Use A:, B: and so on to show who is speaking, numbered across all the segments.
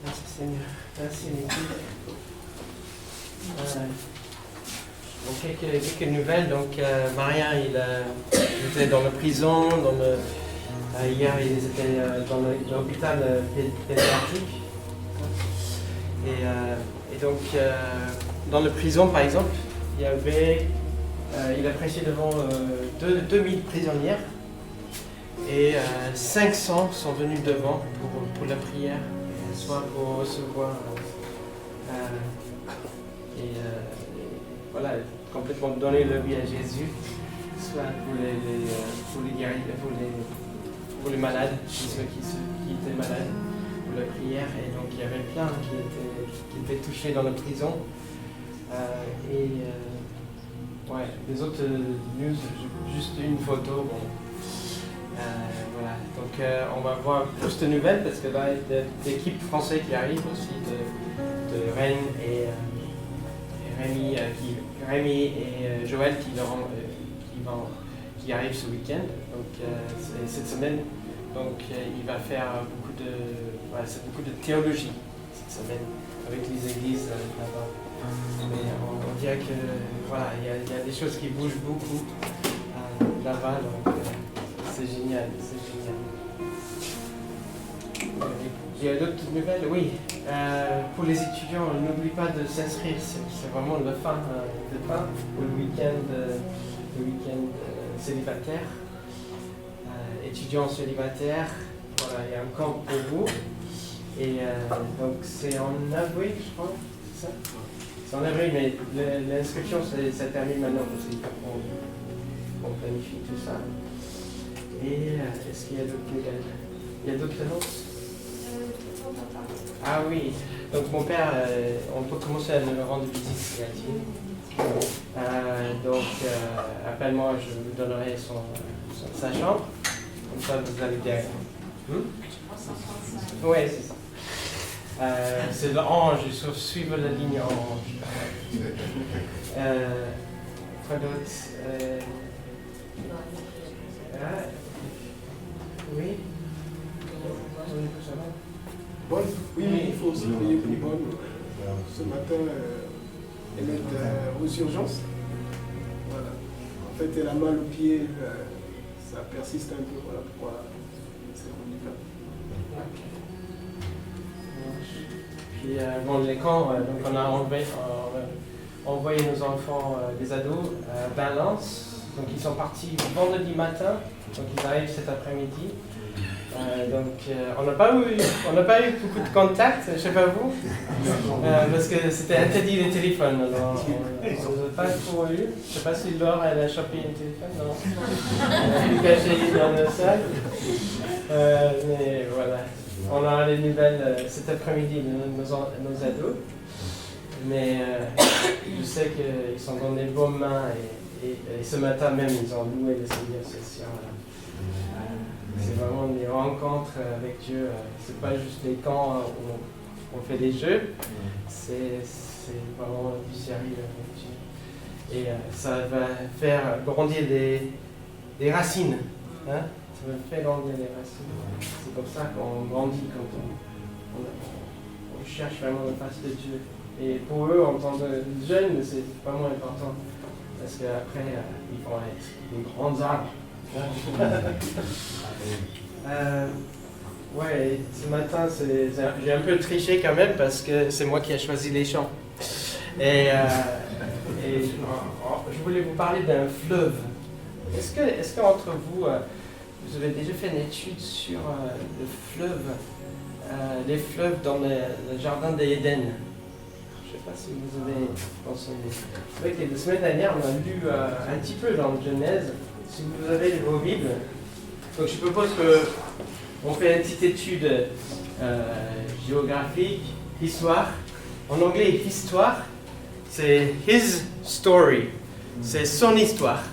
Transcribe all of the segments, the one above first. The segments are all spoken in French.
A: Merci Seigneur. Merci l'équipe. Donc quelques nouvelles. Donc Maria, il était dans la prison. Hier, il était dans l'hôpital pédiatrique. Et donc dans la prison, par exemple, il a prêché devant 2000 prisonnières. Et 500 sont venus devant pour la prière, soit pour recevoir voilà, complètement donner leur vie à Jésus, soit pour les malades, ceux qui étaient malades, pour la prière. Et donc il y avait plein qui étaient touchés dans la prison. Ouais, les autres news, juste une photo. Bon. Voilà, donc on va voir plus de nouvelles parce que là, il y a l'équipe française qui arrive aussi de Rennes et Rémi et Joël qui arrivent ce week-end. Donc cette semaine, donc il va faire beaucoup de théologie cette semaine avec les églises là-bas. Mais on dirait que voilà, il y a des choses qui bougent beaucoup là-bas. Donc, c'est génial, c'est génial. Il y a d'autres nouvelles, oui. Pour les étudiants, n'oublie pas de s'inscrire, c'est vraiment la fin pour le week-end célibataire. Étudiants célibataires, voilà, il y a un camp pour vous. Et donc c'est en avril, je crois, c'est ça? C'est en avril, mais l'inscription, ça termine maintenant aussi. On planifie tout ça. Et est-ce qu'il y a d'autres nouvelles? Il y a d'autres annonces? Ah oui, donc mon père, on peut commencer à me rendre visite si donc appelle-moi, je vous donnerai sa chambre, comme ça vous allez bien. Oui, c'est ça. C'est l'orange, il faut suivre la ligne orange. Quoi d'autre? Oui. Ça va?
B: Bonne. Oui, il faut aussi prier pour Bonne. Ce matin, elle est aux urgences. Voilà. En fait, elle a mal au pied. Ça persiste un peu. Voilà pourquoi c'est revenu là.
A: Puis bon, les camps, donc on a envoyé nos enfants, des ados, à Valence. Donc ils sont partis vendredi matin, donc ils arrivent cet après-midi. On n'a pas eu beaucoup de contacts, je ne sais pas vous, parce que c'était interdit les téléphones. Alors on n'a pas trop eu. Je ne sais pas si Laure elle a chopé un téléphone, non. Elle est cachée dans la salle. Mais voilà, on aura les nouvelles cet après-midi de nos ados. Mais je sais qu'ils sont dans des bonnes mains et ce matin même ils ont loué les associations. C'est vraiment des rencontres avec Dieu. C'est pas juste les camps où on fait des jeux. C'est vraiment du sérieux avec Dieu. Et ça va faire grandir des racines. Hein? Ça va faire grandir des racines. C'est comme ça qu'on grandit quand on cherche vraiment la face de Dieu. Et pour eux, en tant que jeunes, c'est vraiment important. Parce qu'après, ils vont être des grands arbres. Ouais, ce matin, j'ai un peu triché quand même parce que c'est moi qui ai choisi les chants. Et je voulais vous parler d'un fleuve. Est-ce qu'entre vous, vous avez déjà fait une étude sur les fleuves dans le jardin d'Éden? Je ne sais pas si vous avez pensé. C'est vrai que la semaine dernière, on a lu un petit peu dans Genèse. Si vous avez vos Bibles, donc je propose qu'on fait une petite étude géographique, histoire. En anglais, histoire, c'est his story, c'est son histoire.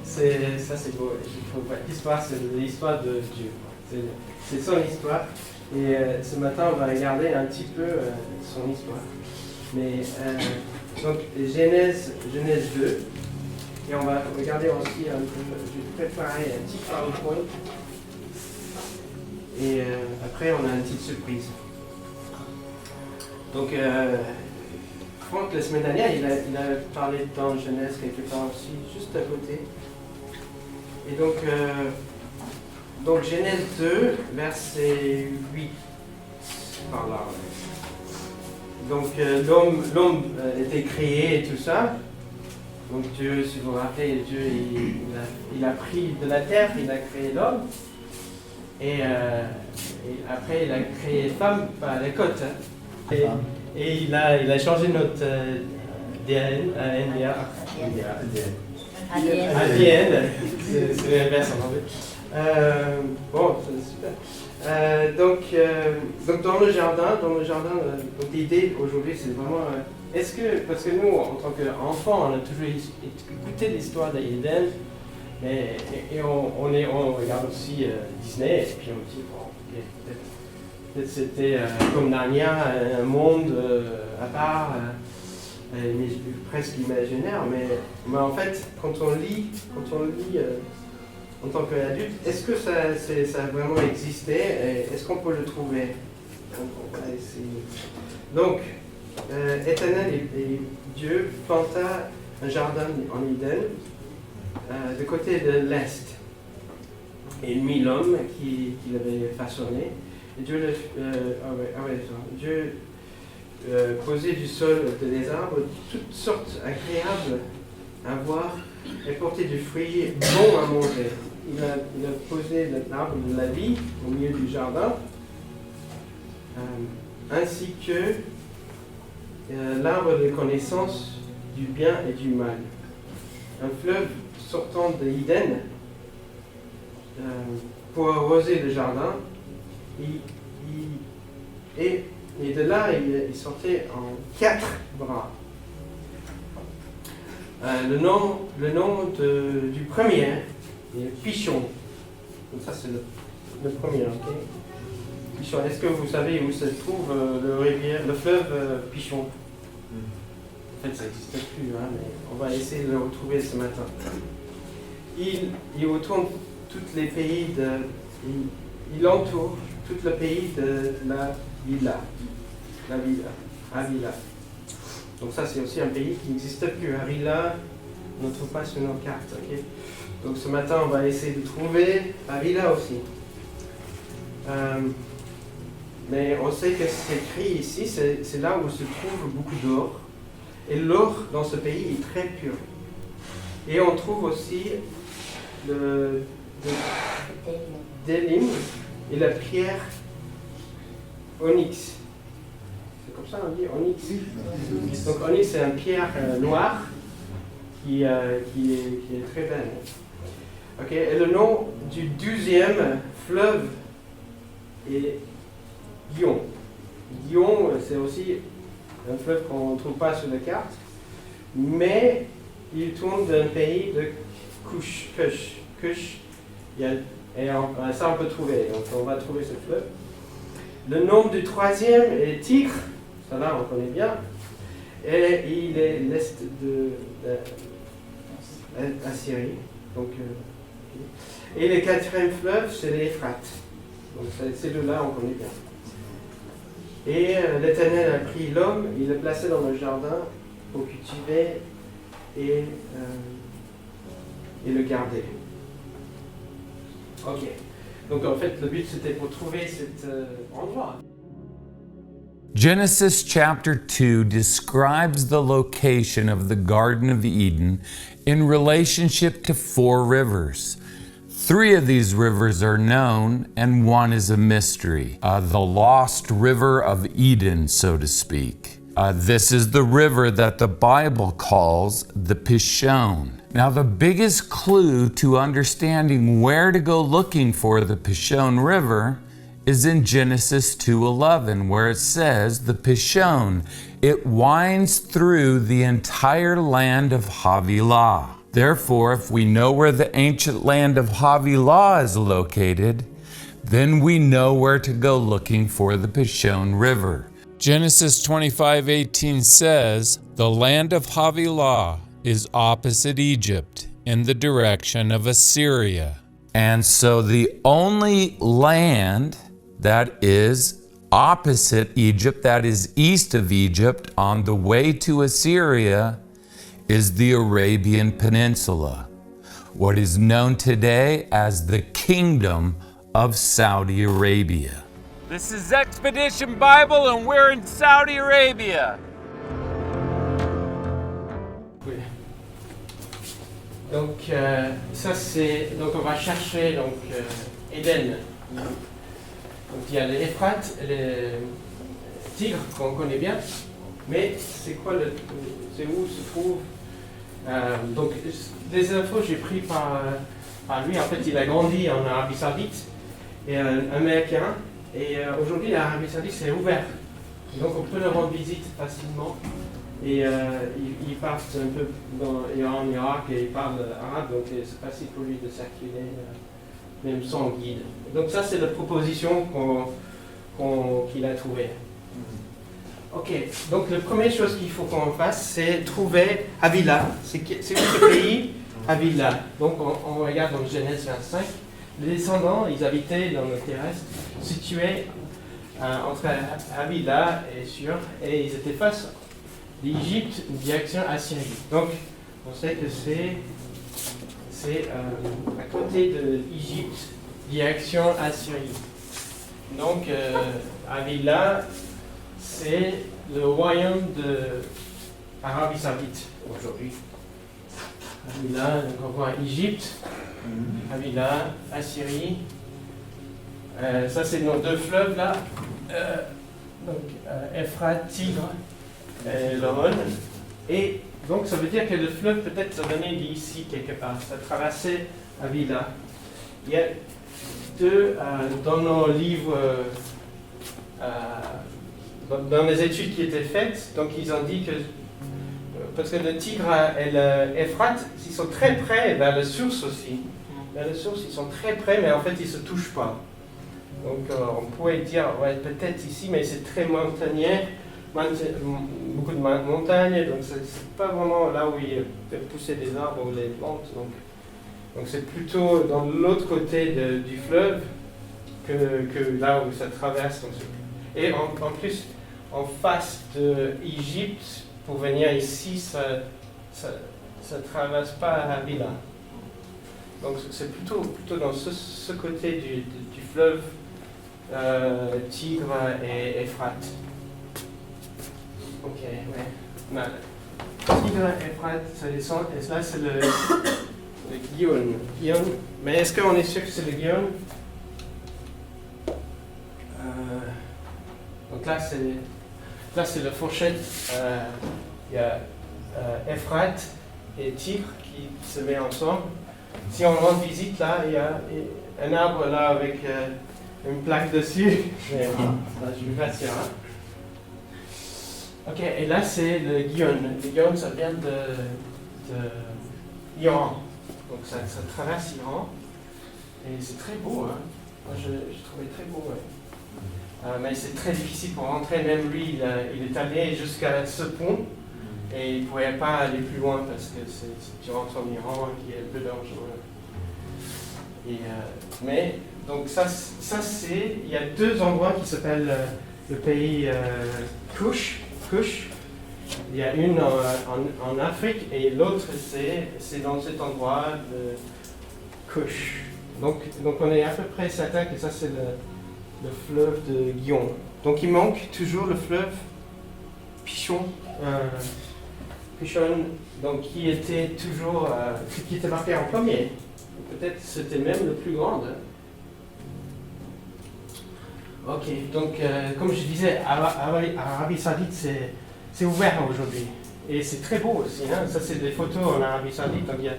A: Ça c'est beau. Histoire, c'est l'histoire de Dieu. C'est son histoire. Et ce matin, on va regarder un petit peu son histoire. Mais donc Genèse 2. Et on va regarder aussi un peu, je vais préparer un petit PowerPoint. Et après, on a une petite surprise. Donc, Franck, la semaine dernière, il a parlé dans Genèse quelque part aussi, juste à côté. Et donc Genèse 2, verset 8, par là. Donc, l'homme était créé et tout ça. Donc Dieu, si vous vous rappelez, Dieu, il a pris de la terre, il a créé l'homme. Et après, il a créé femme par les côtes. Hein. Et il a changé notre ADN, c'est l'inverse en anglais. Bon, c'est super. Donc dans le jardin, donc l'idée aujourd'hui, c'est vraiment... parce que nous, en tant qu'enfants, on a toujours écouté l'histoire d'Éden, et on regarde aussi Disney, et puis on dit, bon, peut-être c'était comme Narnia, un monde à part, presque imaginaire, mais en fait, quand on lit en tant qu'adulte, est-ce que ça a vraiment existé, et est-ce qu'on peut le trouver? On va essayer. Donc, Éternel et Dieu planta un jardin en Éden, de côté de l'est, et il mit l'homme qu'il avait façonné. Et Dieu, Dieu posait du sol des arbres, toutes sortes agréables à voir et porter du fruit bon à manger. Il a posé l'arbre de la vie au milieu du jardin, ainsi que l'arbre de connaissance du bien et du mal. Un fleuve sortant de Éden pour arroser le jardin, et de là, il sortait en 4 bras. Le nom du premier est Pichon. Donc ça, c'est le premier. Okay? Pichon. Est-ce que vous savez où se trouve le fleuve Pichon? En fait, ça n'existe plus, hein, mais on va essayer de le retrouver ce matin. Il entoure tous les pays il entoure tout le pays de la Havila. Donc ça, c'est aussi un pays qui n'existe plus. Havila, on ne trouve pas sur nos cartes. Okay? Donc ce matin, on va essayer de trouver Havila aussi. Mais on sait que c'est écrit ici, c'est là où se trouve beaucoup d'or. Et l'or dans ce pays est très pur. Et on trouve aussi le délim et la pierre onyx. C'est comme ça on dit, onyx. Donc onyx, c'est une pierre noire qui est très belle. Okay. Et le nom du 12e fleuve est Gihon. Gihon, c'est aussi un fleuve qu'on ne trouve pas sur la carte, mais il tourne d'un pays de Kush. Et ça on peut trouver, donc on va trouver ce fleuve. Le nom du 3e est Tigre, ça là on connaît bien, et il est l'est de Assyrie. Donc, et le 4e fleuve, c'est l'Euphrate. Donc ces deux-là on connaît bien. Et l'Éternel a pris l'homme, il le plaçait dans le jardin pour cultiver et le garder. Ok. Donc en fait, le but c'était pour trouver cet endroit.
C: Genesis chapter 2 describes the location of the Garden of Eden in relationship to 4 rivers. 3 of these rivers are known, and one is a mystery. The lost river of Eden, so to speak. This is the river that the Bible calls the Pishon. Now, the biggest clue to understanding where to go looking for the Pishon River is in Genesis 2:11, where it says, the Pishon, it winds through the entire land of Havilah. Therefore, if we know where the ancient land of Havilah is located, then we know where to go looking for the Pishon River. Genesis 25:18 says, the land of Havilah is opposite Egypt in the direction of Assyria. And so the only land that is Opposite Egypt, that is east of Egypt, on the way to Assyria, is the Arabian Peninsula, what is known today as the Kingdom of Saudi Arabia. This is Expedition Bible, and we're in Saudi Arabia.
A: Oui. Donc ça c'est donc on va chercher donc Éden. Donc il y a l'Euphrate, le Tigre qu'on connaît bien, mais c'est quoi c'est où se trouve donc des infos j'ai pris par lui. En fait il a grandi en Arabie Saoudite et américain, et aujourd'hui l'Arabie Saoudite c'est ouvert, donc on peut leur rendre visite facilement. Et ils partent un peu dans l'Iran, Irak, et ils parlent arabe, donc c'est facile pour lui de circuler, même sans guide. Donc ça, c'est la proposition qu'il a trouvée. Ok, donc la première chose qu'il faut qu'on fasse, c'est trouver Havila. C'est où ce pays? Havila. Donc on regarde dans Genèse 25. Les descendants, ils habitaient dans le terrestre, situé entre Havila et Sur, et ils étaient face d'Égypte, direction Assyrie. Donc, on sait que c'est à côté de l'Égypte, direction Assyrie. Donc, Havila, c'est le royaume de Arabie Saoudite aujourd'hui. Havila, donc on voit Égypte, Havila, Assyrie. Ça, c'est nos deux fleuves là. Euphrate, Tigre. Le Rhône. Et donc ça veut dire que le fleuve peut-être ça venait d'ici quelque part, ça traversait Havila. Il y a deux dans nos livres, dans les études qui étaient faites, donc ils ont dit que parce que le Tigre et l'Euphrate, ils sont très près vers la source aussi. Vers la source, ils sont très près, mais en fait ils ne se touchent pas. Donc on pourrait dire ouais peut-être ici, mais c'est très montagneux. Beaucoup de montagnes, donc c'est pas vraiment là où il peut pousser des arbres ou des plantes, donc c'est plutôt dans l'autre côté du fleuve que là où ça traverse. Donc et en plus, en face de l'Égypte, pour venir ici, ça traverse pas Havila. Donc c'est plutôt dans ce côté du fleuve Tigre et Euphrate. Ok, ouais. Mal. Tigre et Euphrate, ça descend, et là c'est le Gihon. Mais est-ce qu'on est sûr que c'est le Gihon? Donc là c'est la fourchette. Il y a Euphrate et Tigre qui se mettent ensemble. Si on rend visite là, il y a un arbre là avec une plaque dessus. Mais là, je vais pas sûr. Hein. Ok, et là c'est le Gihon. Le Gihon, ça vient de Iran. Donc ça traverse l'Iran. Et c'est très beau. Hein. Moi je trouvais très beau. Ouais. Mais c'est très difficile pour rentrer. Même lui, il est allé jusqu'à ce pont. Et il ne pouvait pas aller plus loin parce que tu rentres en Iran qui est un peu dangereux. Mais donc ça c'est, il y a deux endroits qui s'appellent le pays Kush. Il y a une en Afrique et l'autre c'est dans cet endroit de Kush. Donc on est à peu près certain que ça c'est le fleuve de Gihon. Donc il manque toujours le fleuve Pishon. Donc qui était toujours, qui était marqué en premier. Peut-être c'était même le plus grand. Hein. Ok, donc comme je disais, Arabie Saoudite c'est ouvert aujourd'hui. Et c'est très beau aussi. Hein. Ça c'est des photos en Arabie Saoudite. Donc il y a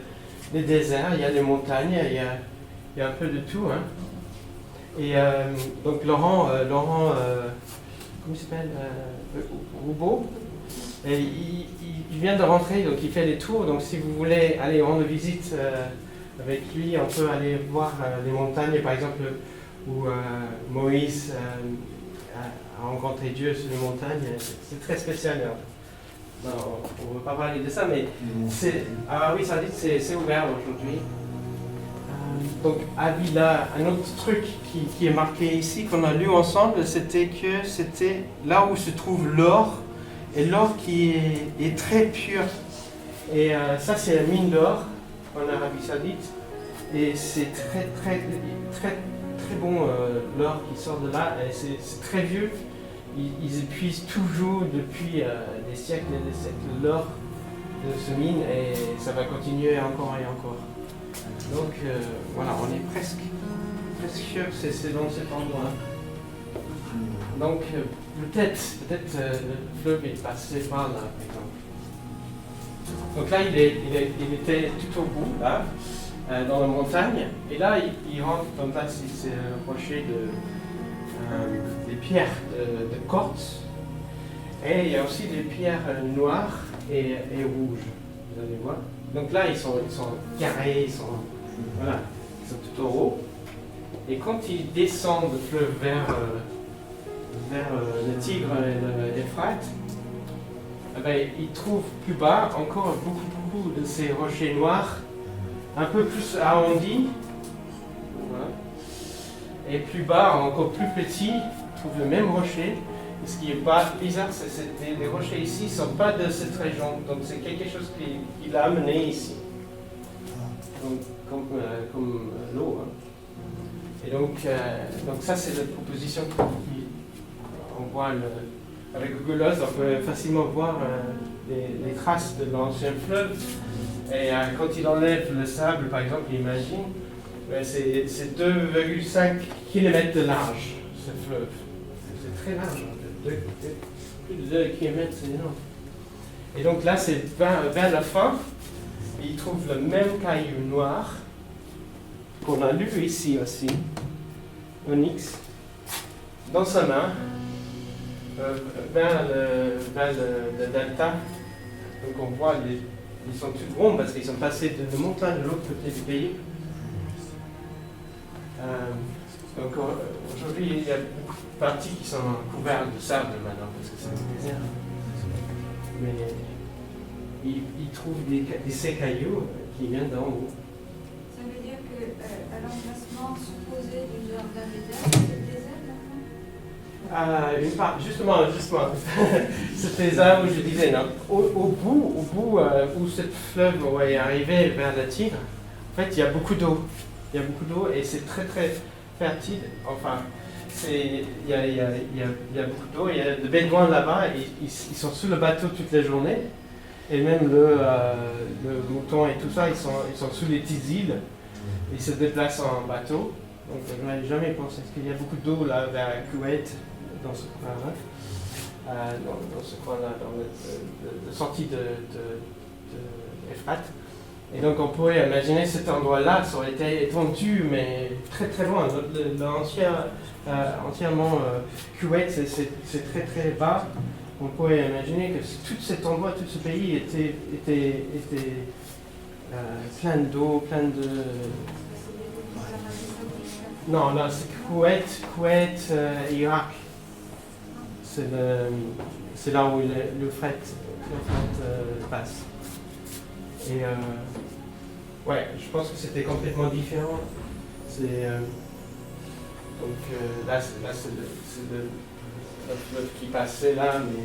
A: des déserts, il y a des montagnes, il y a un peu de tout. Hein. Et donc Laurent comment il s'appelle Roubaud. Et il vient de rentrer, donc il fait des tours. Donc si vous voulez aller rendre visite avec lui, on peut aller voir les montagnes, par exemple, où Moïse a rencontré Dieu sur les montagnes. C'est très spécial. Non, on ne va pas parler de ça, mais Arabie Saoudite, c'est ouvert aujourd'hui. donc Havila, un autre truc qui est marqué ici, qu'on a lu ensemble, c'était que c'était là où se trouve l'or, et l'or qui est très pur. Et ça, c'est la mine d'or en Arabie Saoudite. Et c'est très, très, très, très bon l'or qui sort de là. Et c'est très vieux. Ils épuisent toujours depuis des siècles et des siècles l'or de ce mine et ça va continuer encore et encore. Donc voilà, on est presque sûr que c'est dans cet endroit. Donc peut-être le fleuve est passé par là, par exemple. Donc là, il était tout au bout, là, dans la montagne. Et là, il rentre, donc là, c'est un rocher des pierres de quartz. Et il y a aussi des pierres noires et rouges, vous allez voir. Donc là, ils sont carrés, ils sont tout en haut. Et quand ils descendent le fleuve vers le Tigre et l'Euphrate, ils trouvent plus bas encore beaucoup de ces rochers noirs, un peu plus arrondis. Voilà. Et plus bas, encore plus petits, ils trouvent le même rocher. Et ce qui est pas bizarre, c'est que les rochers ici ne sont pas de cette région. Donc c'est quelque chose qui l'a amené ici. Donc, comme l'eau. Hein. Et donc ça, c'est la proposition qu'on voit avec Google Earth. On peut facilement voir les traces de l'ancien fleuve. Et quand il enlève le sable, par exemple, imagine, c'est 2,5 km de large, ce fleuve. C'est très large, plus de 2 km, c'est énorme. Et donc là, c'est vers la fin, il trouve le même caillou noir qu'on a lu ici aussi, onyx, dans sa main, vers le delta. Donc on voit, ils sont tous ronds parce qu'ils sont passés de la montagne de l'autre côté du pays. Donc aujourd'hui, il y a beaucoup de parties qui sont couvertes de sable maintenant parce que c'est un désert. Mais ils trouvent ces cailloux qui viennent d'en haut.
D: Ça veut dire qu'à l'emplacement supposé du jardin d'Éden, c'est le désert là-bas?
A: Une part, justement, c'était ça où je disais, non. Au bout où ce fleuve est arrivé vers la Tigre, en fait, il y a beaucoup d'eau. Il y a beaucoup d'eau et c'est très très fertile. Enfin, il y a beaucoup d'eau. Il y a des bédouins là-bas, ils sont sous le bateau toute la journée. Et même le mouton et tout ça, ils sont sous les petites îles. Ils se déplacent en bateau. Donc je n'avais jamais pensé. Est-ce qu'il y a beaucoup d'eau là vers Koweït, dans ce coin-là, dans ce coin-là, dans la sortie de Euphrate. Et donc on pourrait imaginer cet endroit-là, ça aurait été étendu, mais très très loin. Entièrement Koweït, c'est très très bas. On pourrait imaginer que tout cet endroit, tout ce pays était plein d'eau, plein de... Non, là c'est Koweït, Irak. C'est là où l'Euphrate passe. Et ouais, je pense que c'était complètement différent. Donc là, c'est le fleuve qui passait là, mais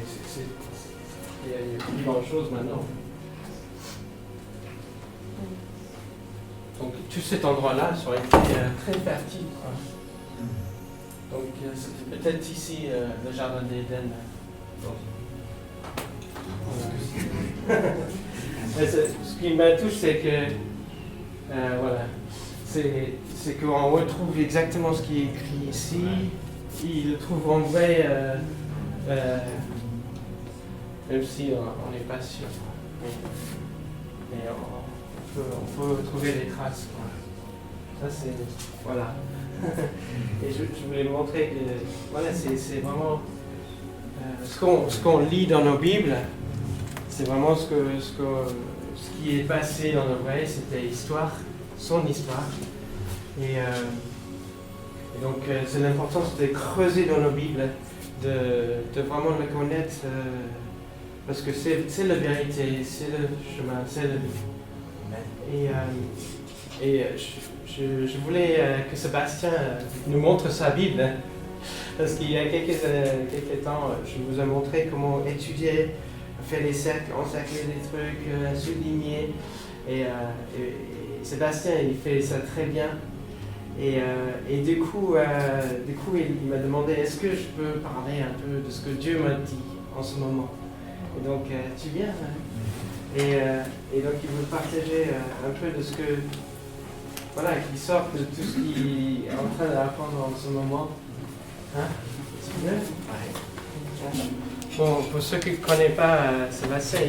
A: il n'y a plus grand-chose maintenant. Donc tout cet endroit-là, ça aurait été très fertile. Quoi. Donc c'était peut-être ici le jardin d'Éden. Ce qui me touche, c'est que voilà, c'est qu'on retrouve exactement ce qui est écrit ici. Il le trouve en vrai, même si on n'est pas sûr. Mais on peut trouver des traces. Quoi. Ça, c'est... Voilà. Et je voulais montrer que voilà, c'est vraiment... ce qu'on lit dans nos Bibles, c'est vraiment ce qui est passé dans nos vrais, c'était l'histoire, son histoire. Et donc c'est l'importance de creuser dans nos Bibles, de vraiment le connaître, parce que c'est la vérité, c'est le chemin, c'est la vie. Et Et je voulais que Sébastien nous montre sa Bible, hein, parce qu'il y a quelques temps, je vous ai montré comment étudier, faire les cercles, encercler les trucs, souligner. Et Sébastien, il fait ça très bien. Et du coup, il m'a demandé, est-ce que je peux parler un peu de ce que Dieu m'a dit en ce moment? Et donc, tu viens, hein? Et donc, il veut partager un peu de ce que, voilà, qui sort de tout ce qu'il est en train d'apprendre en ce moment. Hein? Tu viens? Ouais. Bon, pour ceux qui ne connaissent pas Sébastien,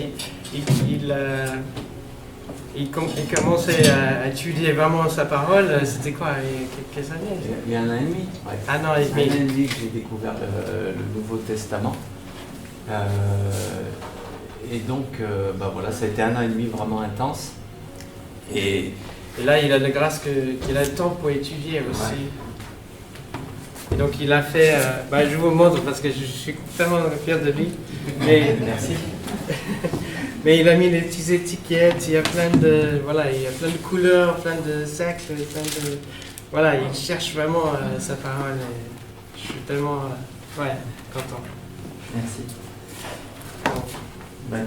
A: il commençait à étudier vraiment sa parole. C'était quoi, il y a quelques années?
E: Il y a 1 an et demi. Ouais.
A: 1 an et demi.
E: 1 an et demi que j'ai découvert le Nouveau Testament. Et donc, voilà, ça a été 1 an et demi vraiment intense. Et
A: là, il a la grâce qu'il a le temps pour étudier aussi. Ouais. Et donc, il a fait... je vous montre parce que je suis tellement fier de lui. Mais,
E: merci.
A: Mais il a mis des petites étiquettes, il y a plein de couleurs, plein de cercles, voilà, il cherche vraiment sa parole. Et je suis tellement content.
E: Merci.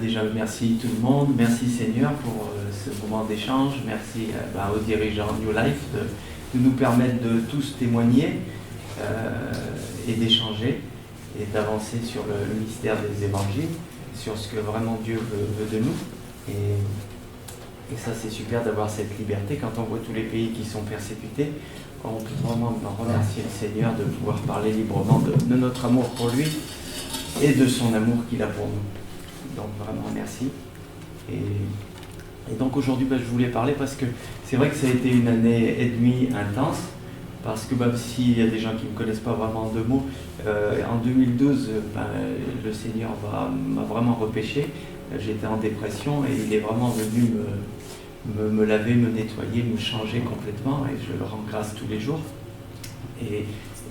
E: Déjà, merci tout le monde, merci Seigneur pour ce moment d'échange, merci aux dirigeants New Life de nous permettre de tous témoigner et d'échanger et d'avancer sur le mystère des évangiles, sur ce que vraiment Dieu veut de nous. Et ça, c'est super d'avoir cette liberté. Quand on voit tous les pays qui sont persécutés, on peut vraiment remercier le Seigneur de pouvoir parler librement de notre amour pour lui et de son amour qu'il a pour nous. Donc vraiment merci. Et donc aujourd'hui, je voulais parler parce que c'est vrai que ça a été 1 année et demie intense. Parce que s'il y a des gens qui ne me connaissent pas vraiment en 2 mots, en 2012, le Seigneur m'a vraiment repêché. J'étais en dépression et il est vraiment venu me laver, me nettoyer, me changer complètement et je le rends grâce tous les jours. Et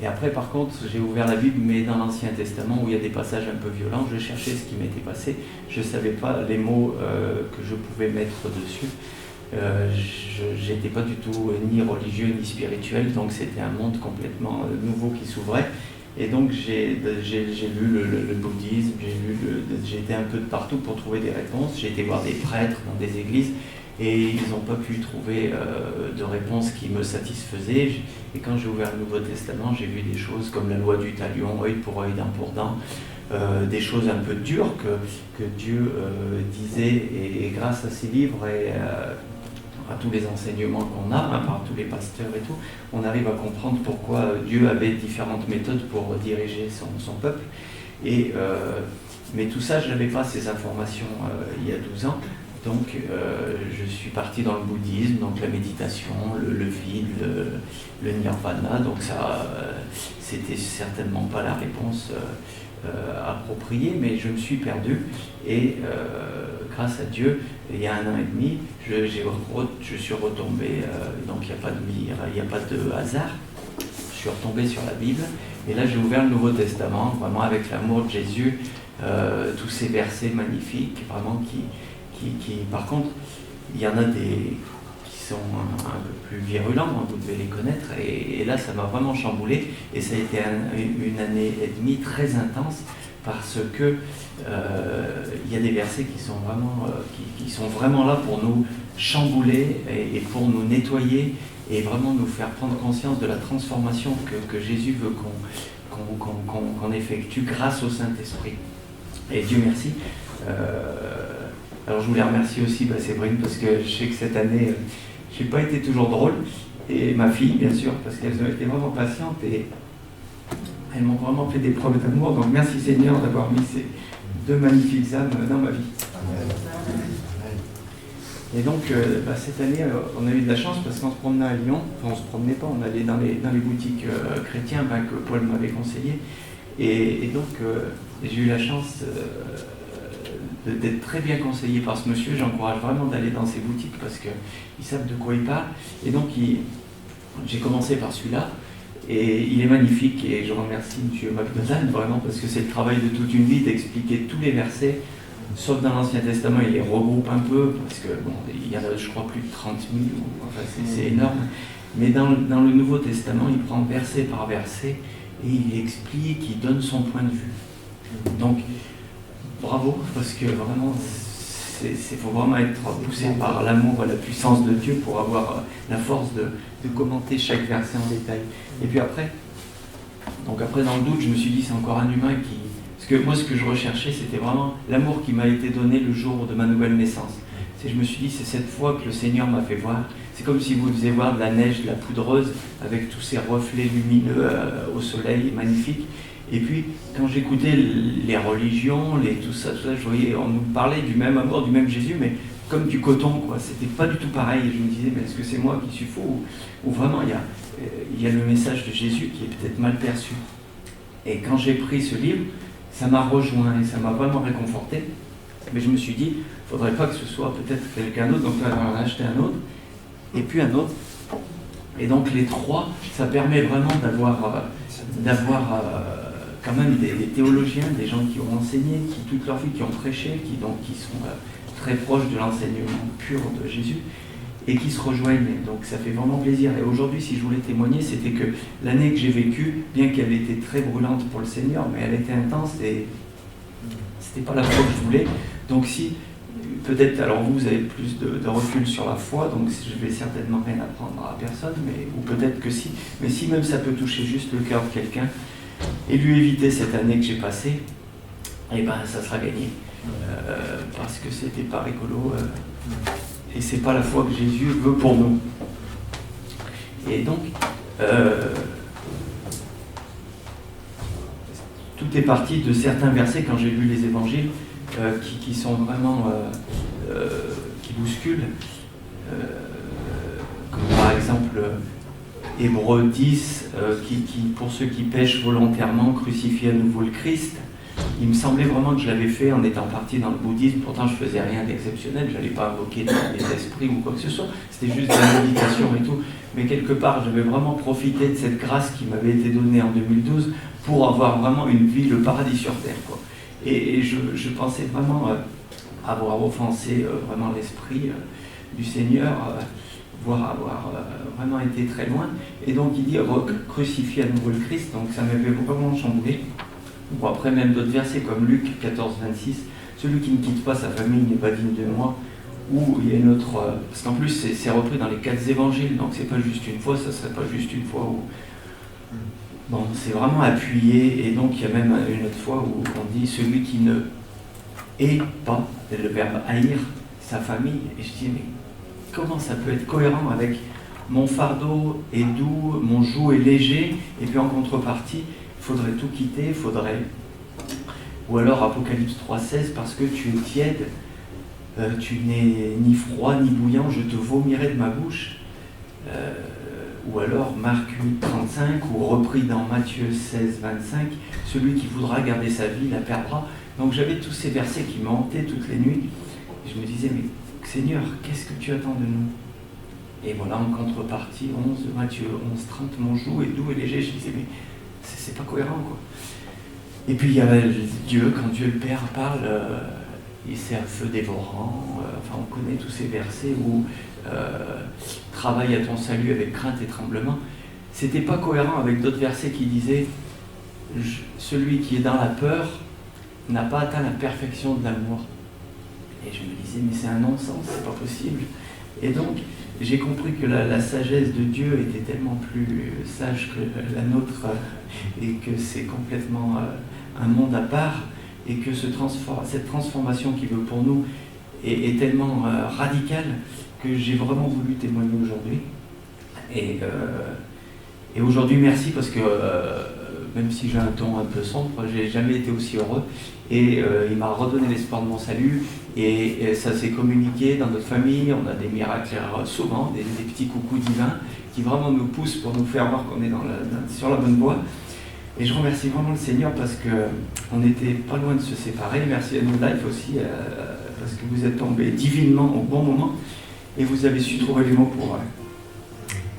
E: après, par contre, j'ai ouvert la Bible, mais dans l'Ancien Testament où il y a des passages un peu violents, je cherchais ce qui m'était passé. Je ne savais pas les mots que je pouvais mettre dessus. Je n'étais pas du tout ni religieux ni spirituel, donc c'était un monde complètement nouveau qui s'ouvrait. Et donc j'ai lu le bouddhisme, j'ai été un peu de partout pour trouver des réponses. J'ai été voir des prêtres dans des églises et ils n'ont pas pu trouver de réponse qui me satisfaisait. Et quand j'ai ouvert le Nouveau Testament, j'ai vu des choses comme la loi du talion, œil pour œil, dent pour dent. Des choses un peu dures que Dieu disait et grâce à ses livres et à tous les enseignements qu'on a, par tous les pasteurs et tout, on arrive à comprendre pourquoi Dieu avait différentes méthodes pour diriger son peuple. Mais tout ça, je n'avais pas ces informations il y a 12 ans. Donc je suis parti dans le bouddhisme, donc la méditation, le vide, le nirvana. Donc ça, c'était certainement pas la réponse appropriée, mais je me suis perdu. Et grâce à Dieu, il y a 1 an et demi, je suis retombé, donc il n'y a pas de hasard, je suis retombé sur la Bible, et là j'ai ouvert le Nouveau Testament, vraiment avec l'amour de Jésus, tous ces versets magnifiques, vraiment qui par contre, il y en a qui sont un peu plus virulents, vous devez les connaître, et là ça m'a vraiment chamboulé, et ça a été 1 année et demie très intense, parce que il y a des versets qui sont vraiment là pour nous chambouler et pour nous nettoyer et vraiment nous faire prendre conscience de la transformation que Jésus veut qu'on effectue grâce au Saint-Esprit. Et Dieu merci. Alors je voulais remercier aussi Séverine parce que je sais que cette année, je n'ai pas été toujours drôle, et ma fille bien sûr, parce qu'elles ont été vraiment patientes et elles m'ont vraiment fait des preuves d'amour. Donc merci Seigneur d'avoir mis ces 2 magnifiques âmes dans ma vie. Et donc cette année, on a eu de la chance parce qu'on se promenait à Lyon, enfin on se promenait pas, on allait dans les boutiques chrétiennes que Paul m'avait conseillé. Et donc j'ai eu la chance d'être très bien conseillé par ce monsieur. J'encourage vraiment d'aller dans ces boutiques parce qu'ils savent de quoi ils parlent. Et donc j'ai commencé par celui-là. Et il est magnifique et je remercie M. McDonald vraiment parce que c'est le travail de toute une vie d'expliquer tous les versets sauf dans l'Ancien Testament, il les regroupe un peu, parce que bon, il y en a, je crois, plus de 30 000, enfin, c'est énorme. Mais dans le Nouveau Testament, il prend verset par verset et il explique, il donne son point de vue. Donc, bravo, parce que vraiment, il faut vraiment être poussé par l'amour et la puissance de Dieu pour avoir la force de commenter chaque verset en détail. Et puis après, dans le doute, je me suis dit, c'est encore un humain qui... Parce que moi, ce que je recherchais, c'était vraiment l'amour qui m'a été donné le jour de ma nouvelle naissance. Je me suis dit, c'est cette fois que le Seigneur m'a fait voir. C'est comme si vous deviez voir de la neige, de la poudreuse, avec tous ces reflets lumineux au soleil, magnifiques. Et puis, quand j'écoutais les religions, tout ça, je voyais, on nous parlait du même amour, du même Jésus, mais comme du coton, quoi. C'était pas du tout pareil. Et je me disais, mais est-ce que c'est moi qui suis faux ou vraiment, il y a le message de Jésus qui est peut-être mal perçu. Et quand j'ai pris ce livre, ça m'a rejoint et ça m'a vraiment réconforté. Mais je me suis dit, il ne faudrait pas que ce soit peut-être quelqu'un d'autre. Donc là, j'en ai acheté un autre, et puis un autre. Et donc les trois, ça permet vraiment d'avoir quand même des théologiens, des gens qui ont enseigné, qui toute leur vie, qui ont prêché, qui sont très proches de l'enseignement pur de Jésus, et qui se rejoignent. Donc ça fait vraiment plaisir. Et aujourd'hui, si je voulais témoigner, c'était que l'année que j'ai vécue, bien qu'elle était très brûlante pour le Seigneur, mais elle était intense et c'était pas la foi que je voulais. Donc si, peut-être, alors vous avez plus de recul sur la foi, donc je vais certainement rien apprendre à personne, ou peut-être que si, mais si même ça peut toucher juste le cœur de quelqu'un et lui éviter cette année que j'ai passée, eh ben ça sera gagné. Parce que c'était pas rigolo, et c'est pas la foi que Jésus veut pour nous. Et donc, tout est parti de certains versets quand j'ai lu les évangiles qui sont vraiment qui bousculent, comme par exemple Hébreux 10 qui pour ceux qui pêchent volontairement crucifient à nouveau le Christ. Il me semblait vraiment que je l'avais fait en étant parti dans le bouddhisme, pourtant je faisais rien d'exceptionnel, je n'allais pas invoquer des esprits ou quoi que ce soit, c'était juste de la méditation et tout, mais quelque part j'avais vraiment profité de cette grâce qui m'avait été donnée en 2012 pour avoir vraiment une vie, le paradis sur terre, quoi. Et je pensais vraiment avoir offensé vraiment l'esprit du Seigneur, voire avoir vraiment été très loin, et donc il dit crucifier à nouveau le Christ, donc ça m'avait vraiment chamboulé. Ou après même d'autres versets comme Luc 14, 26, celui qui ne quitte pas sa famille n'est pas digne de moi, ou il y a une autre, parce qu'en plus c'est repris dans les 4 évangiles, donc c'est pas juste une fois, ça serait pas juste une fois où, bon, c'est vraiment appuyé, et donc il y a même une autre fois où on dit celui qui ne hait pas, c'est le verbe haïr, sa famille, et je dis mais comment ça peut être cohérent avec mon fardeau est doux, mon joug est léger, et puis en contrepartie, il faudrait tout quitter, il faudrait... Ou alors Apocalypse 3,16, parce que tu es tiède, tu n'es ni froid ni bouillant, je te vomirai de ma bouche. Ou alors Marc 8,35, ou repris dans Matthieu 16,25, celui qui voudra garder sa vie la perdra. Donc j'avais tous ces versets qui me hantaient toutes les nuits. Et je me disais, mais Seigneur, qu'est-ce que tu attends de nous? Et voilà, en contrepartie, Matthieu 11,30, mon joug est doux et léger. Je disais, mais c'est pas cohérent, quoi. Et puis il y a Dieu, quand Dieu le Père parle, c'est un feu dévorant, enfin on connaît tous ces versets où travaille à ton salut avec crainte et tremblement. C'était pas cohérent avec d'autres versets qui disaient celui qui est dans la peur n'a pas atteint la perfection de l'amour. Et je me disais mais c'est un non-sens, c'est pas possible. Et donc j'ai compris que la sagesse de Dieu était tellement plus sage que la nôtre et que c'est complètement un monde à part et que cette transformation qu'il veut pour nous est tellement radicale que j'ai vraiment voulu témoigner aujourd'hui. Et aujourd'hui, merci parce que même si j'ai un ton un peu sombre, j'ai jamais été aussi heureux et il m'a redonné l'espoir de mon salut et ça s'est communiqué dans notre famille. On a des miracles souvent, des petits coucous divins qui vraiment nous poussent pour nous faire voir qu'on est sur la bonne voie. Et je remercie vraiment le Seigneur parce qu'on n'était pas loin de se séparer. Merci à New Life aussi parce que vous êtes tombés divinement au bon moment et vous avez su trouver les mots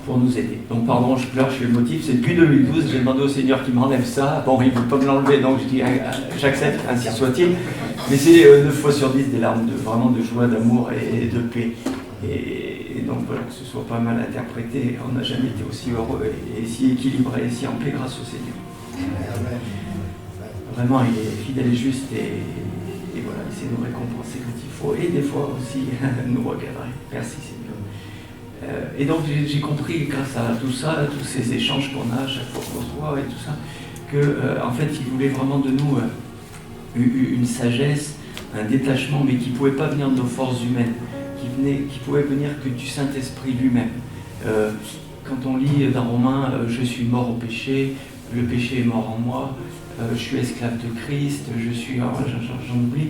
E: pour nous aider. Donc pardon, je pleure, je suis émotif, c'est depuis 2012, j'ai demandé au Seigneur qu'il m'enlève ça. Bon, il ne veut pas me l'enlever, donc je dis j'accepte, ainsi soit-il. Mais c'est 9 fois sur 10 des larmes vraiment de joie, d'amour et de paix. Et donc voilà, que ce soit pas mal interprété, on n'a jamais été aussi heureux et si équilibré et si en paix grâce au Seigneur. Vraiment, il est fidèle et juste et voilà, il sait nous récompenser quand il faut et des fois aussi nous recadrer. Merci Seigneur. Et donc j'ai compris grâce à tout ça, à tous ces échanges qu'on a à chaque fois qu'on se voit et tout ça, que en fait il voulait vraiment de nous une sagesse, un détachement, mais qui ne pouvait pas venir de nos forces humaines, qui pouvait venir que du Saint-Esprit lui-même. Quand on lit dans Romains, je suis mort au péché, le péché est mort en moi, je suis esclave de Christ, je suis... j'en oublie.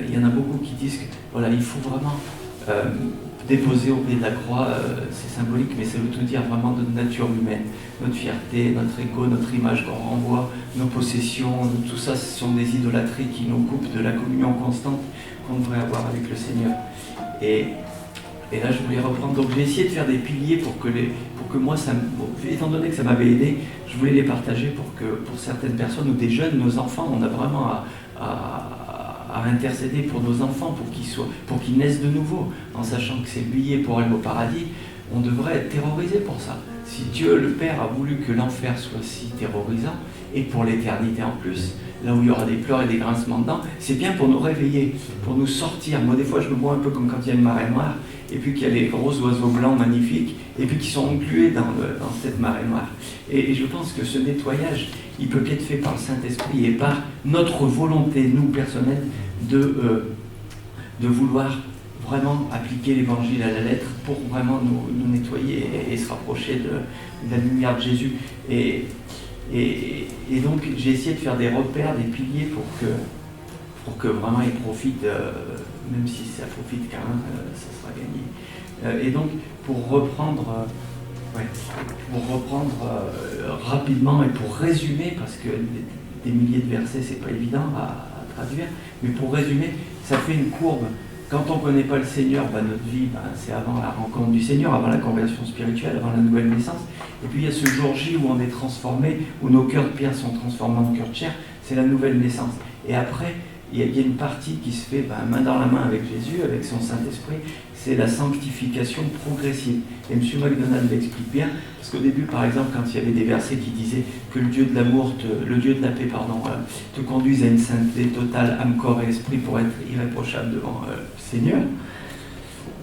E: Il y en a beaucoup qui disent que voilà, il faut vraiment déposer au pied de la croix, c'est symbolique, mais ça veut tout dire vraiment notre nature humaine, notre fierté, notre ego, notre image qu'on renvoie, nos possessions, tout ça, ce sont des idolâtries qui nous coupent de la communion constante qu'on devrait avoir avec le Seigneur. Et là, je voulais reprendre. Donc, j'ai essayé de faire des piliers pour que moi, étant donné que ça m'avait aidé, je voulais les partager pour certaines personnes ou des jeunes, nos enfants, on a vraiment à intercéder pour nos enfants, pour qu'ils naissent de nouveau, en sachant que c'est le billet pour aller au paradis. On devrait être terrorisé pour ça. Si Dieu, le Père, a voulu que l'enfer soit si terrorisant, et pour l'éternité en plus, là où il y aura des pleurs et des grincements de dents, c'est bien pour nous réveiller, pour nous sortir. Moi, des fois, je me vois un peu comme quand il y a une marée noire, et puis qu'il y a les gros oiseaux blancs magnifiques, et puis qui sont englués dans cette marée noire. Et je pense que ce nettoyage, il peut qu'être fait par le Saint-Esprit et par notre volonté, nous, personnels, de vouloir vraiment appliquer l'Évangile à la lettre pour vraiment nous nettoyer et se rapprocher de la lumière de Jésus. Et donc, j'ai essayé de faire des repères, des piliers pour que vraiment ils profitent, même si ça profite quand même, ça sera gagné. Et donc, pour reprendre rapidement et pour résumer, parce que des milliers de versets, c'est pas évident à traduire, mais pour résumer, ça fait une courbe. Quand on ne connaît pas le Seigneur, notre vie, c'est avant la rencontre du Seigneur, avant la conversion spirituelle, avant la nouvelle naissance. Et puis il y a ce jour J où on est transformé, où nos cœurs de pierre sont transformés en cœurs de chair, c'est la nouvelle naissance. Et après, il y a une partie qui se fait main dans la main avec Jésus, avec son Saint-Esprit, c'est la sanctification progressive. Et M. MacDonald l'explique bien, parce qu'au début, par exemple, quand il y avait des versets qui disaient que le Dieu de l'amour, le Dieu de la paix, te conduise à une sainteté totale, âme, corps et esprit pour être irréprochable devant le Seigneur,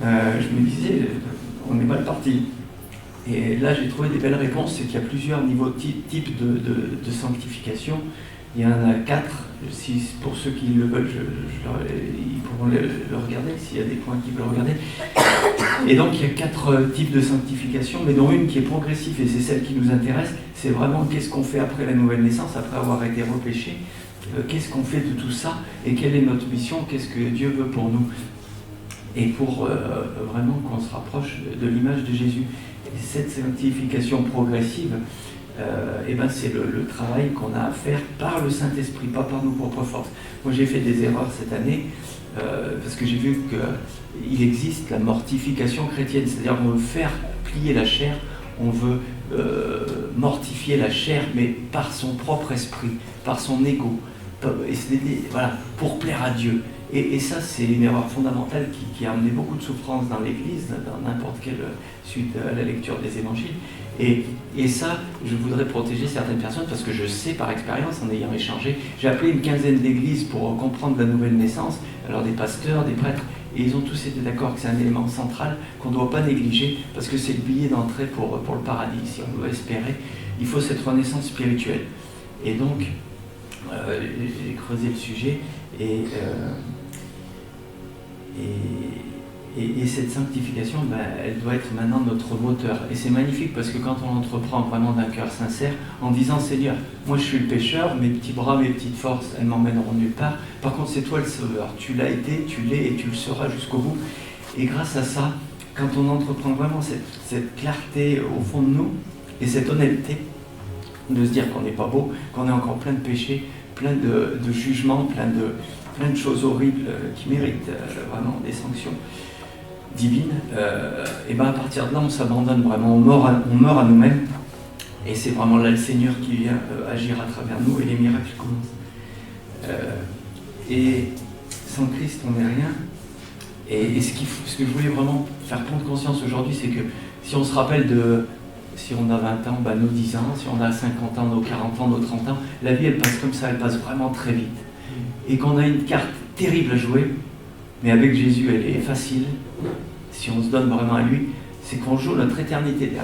E: je me disais, on est mal parti. Et là, j'ai trouvé des belles réponses, c'est qu'il y a plusieurs niveaux, types de sanctification. Il y en a 4, pour ceux qui le veulent, ils pourront le regarder, s'il y a des points qui veulent regarder. Et donc il y a 4 types de sanctification, mais dont une qui est progressive, et c'est celle qui nous intéresse, c'est vraiment qu'est-ce qu'on fait après la nouvelle naissance, après avoir été repêché, qu'est-ce qu'on fait de tout ça, et quelle est notre mission, qu'est-ce que Dieu veut pour nous, et pour vraiment qu'on se rapproche de l'image de Jésus. Et cette sanctification progressive, c'est le travail qu'on a à faire par le Saint-Esprit, pas par nos propres forces. Moi j'ai fait des erreurs cette année, parce que j'ai vu qu'il existe la mortification chrétienne, c'est-à-dire qu'on veut faire plier la chair, on veut mortifier la chair, mais par son propre esprit, par son ego, pour plaire à Dieu. Et ça, c'est une erreur fondamentale qui a amené beaucoup de souffrance dans l'Église, dans n'importe quelle suite à la lecture des évangiles. Et ça, je voudrais protéger certaines personnes parce que je sais par expérience, en ayant échangé, j'ai appelé une quinzaine d'églises pour comprendre la nouvelle naissance, alors des pasteurs, des prêtres, et ils ont tous été d'accord que c'est un élément central qu'on ne doit pas négliger parce que c'est le billet d'entrée pour le paradis. Si on doit espérer, il faut cette renaissance spirituelle. Et donc, j'ai creusé le sujet et cette sanctification, elle doit être maintenant notre moteur. Et c'est magnifique parce que quand on entreprend vraiment d'un cœur sincère, en disant Seigneur, moi je suis le pécheur, mes petits bras, mes petites forces, elles m'emmèneront nulle part. Par contre, c'est toi le sauveur. Tu l'as été, tu l'es et tu le seras jusqu'au bout. Et grâce à ça, quand on entreprend vraiment cette clarté au fond de nous et cette honnêteté, de se dire qu'on n'est pas beau, qu'on est encore plein de péchés, plein de jugements, plein de choses horribles qui méritent vraiment des sanctions. divine, et ben à partir de là, on s'abandonne vraiment, on meurt à nous-mêmes, et c'est vraiment là le Seigneur qui vient agir à travers nous, et les miracles commencent. Et sans Christ, on n'est rien. Et ce que je voulais vraiment faire prendre conscience aujourd'hui, c'est que si on se rappelle si on a 20 ans, nos 10 ans, si on a 50 ans, nos 40 ans, nos 30 ans, la vie elle passe comme ça, elle passe vraiment très vite. Et qu'on a une carte terrible à jouer, mais avec Jésus elle est facile, si on se donne vraiment à lui, c'est qu'on joue notre éternité derrière.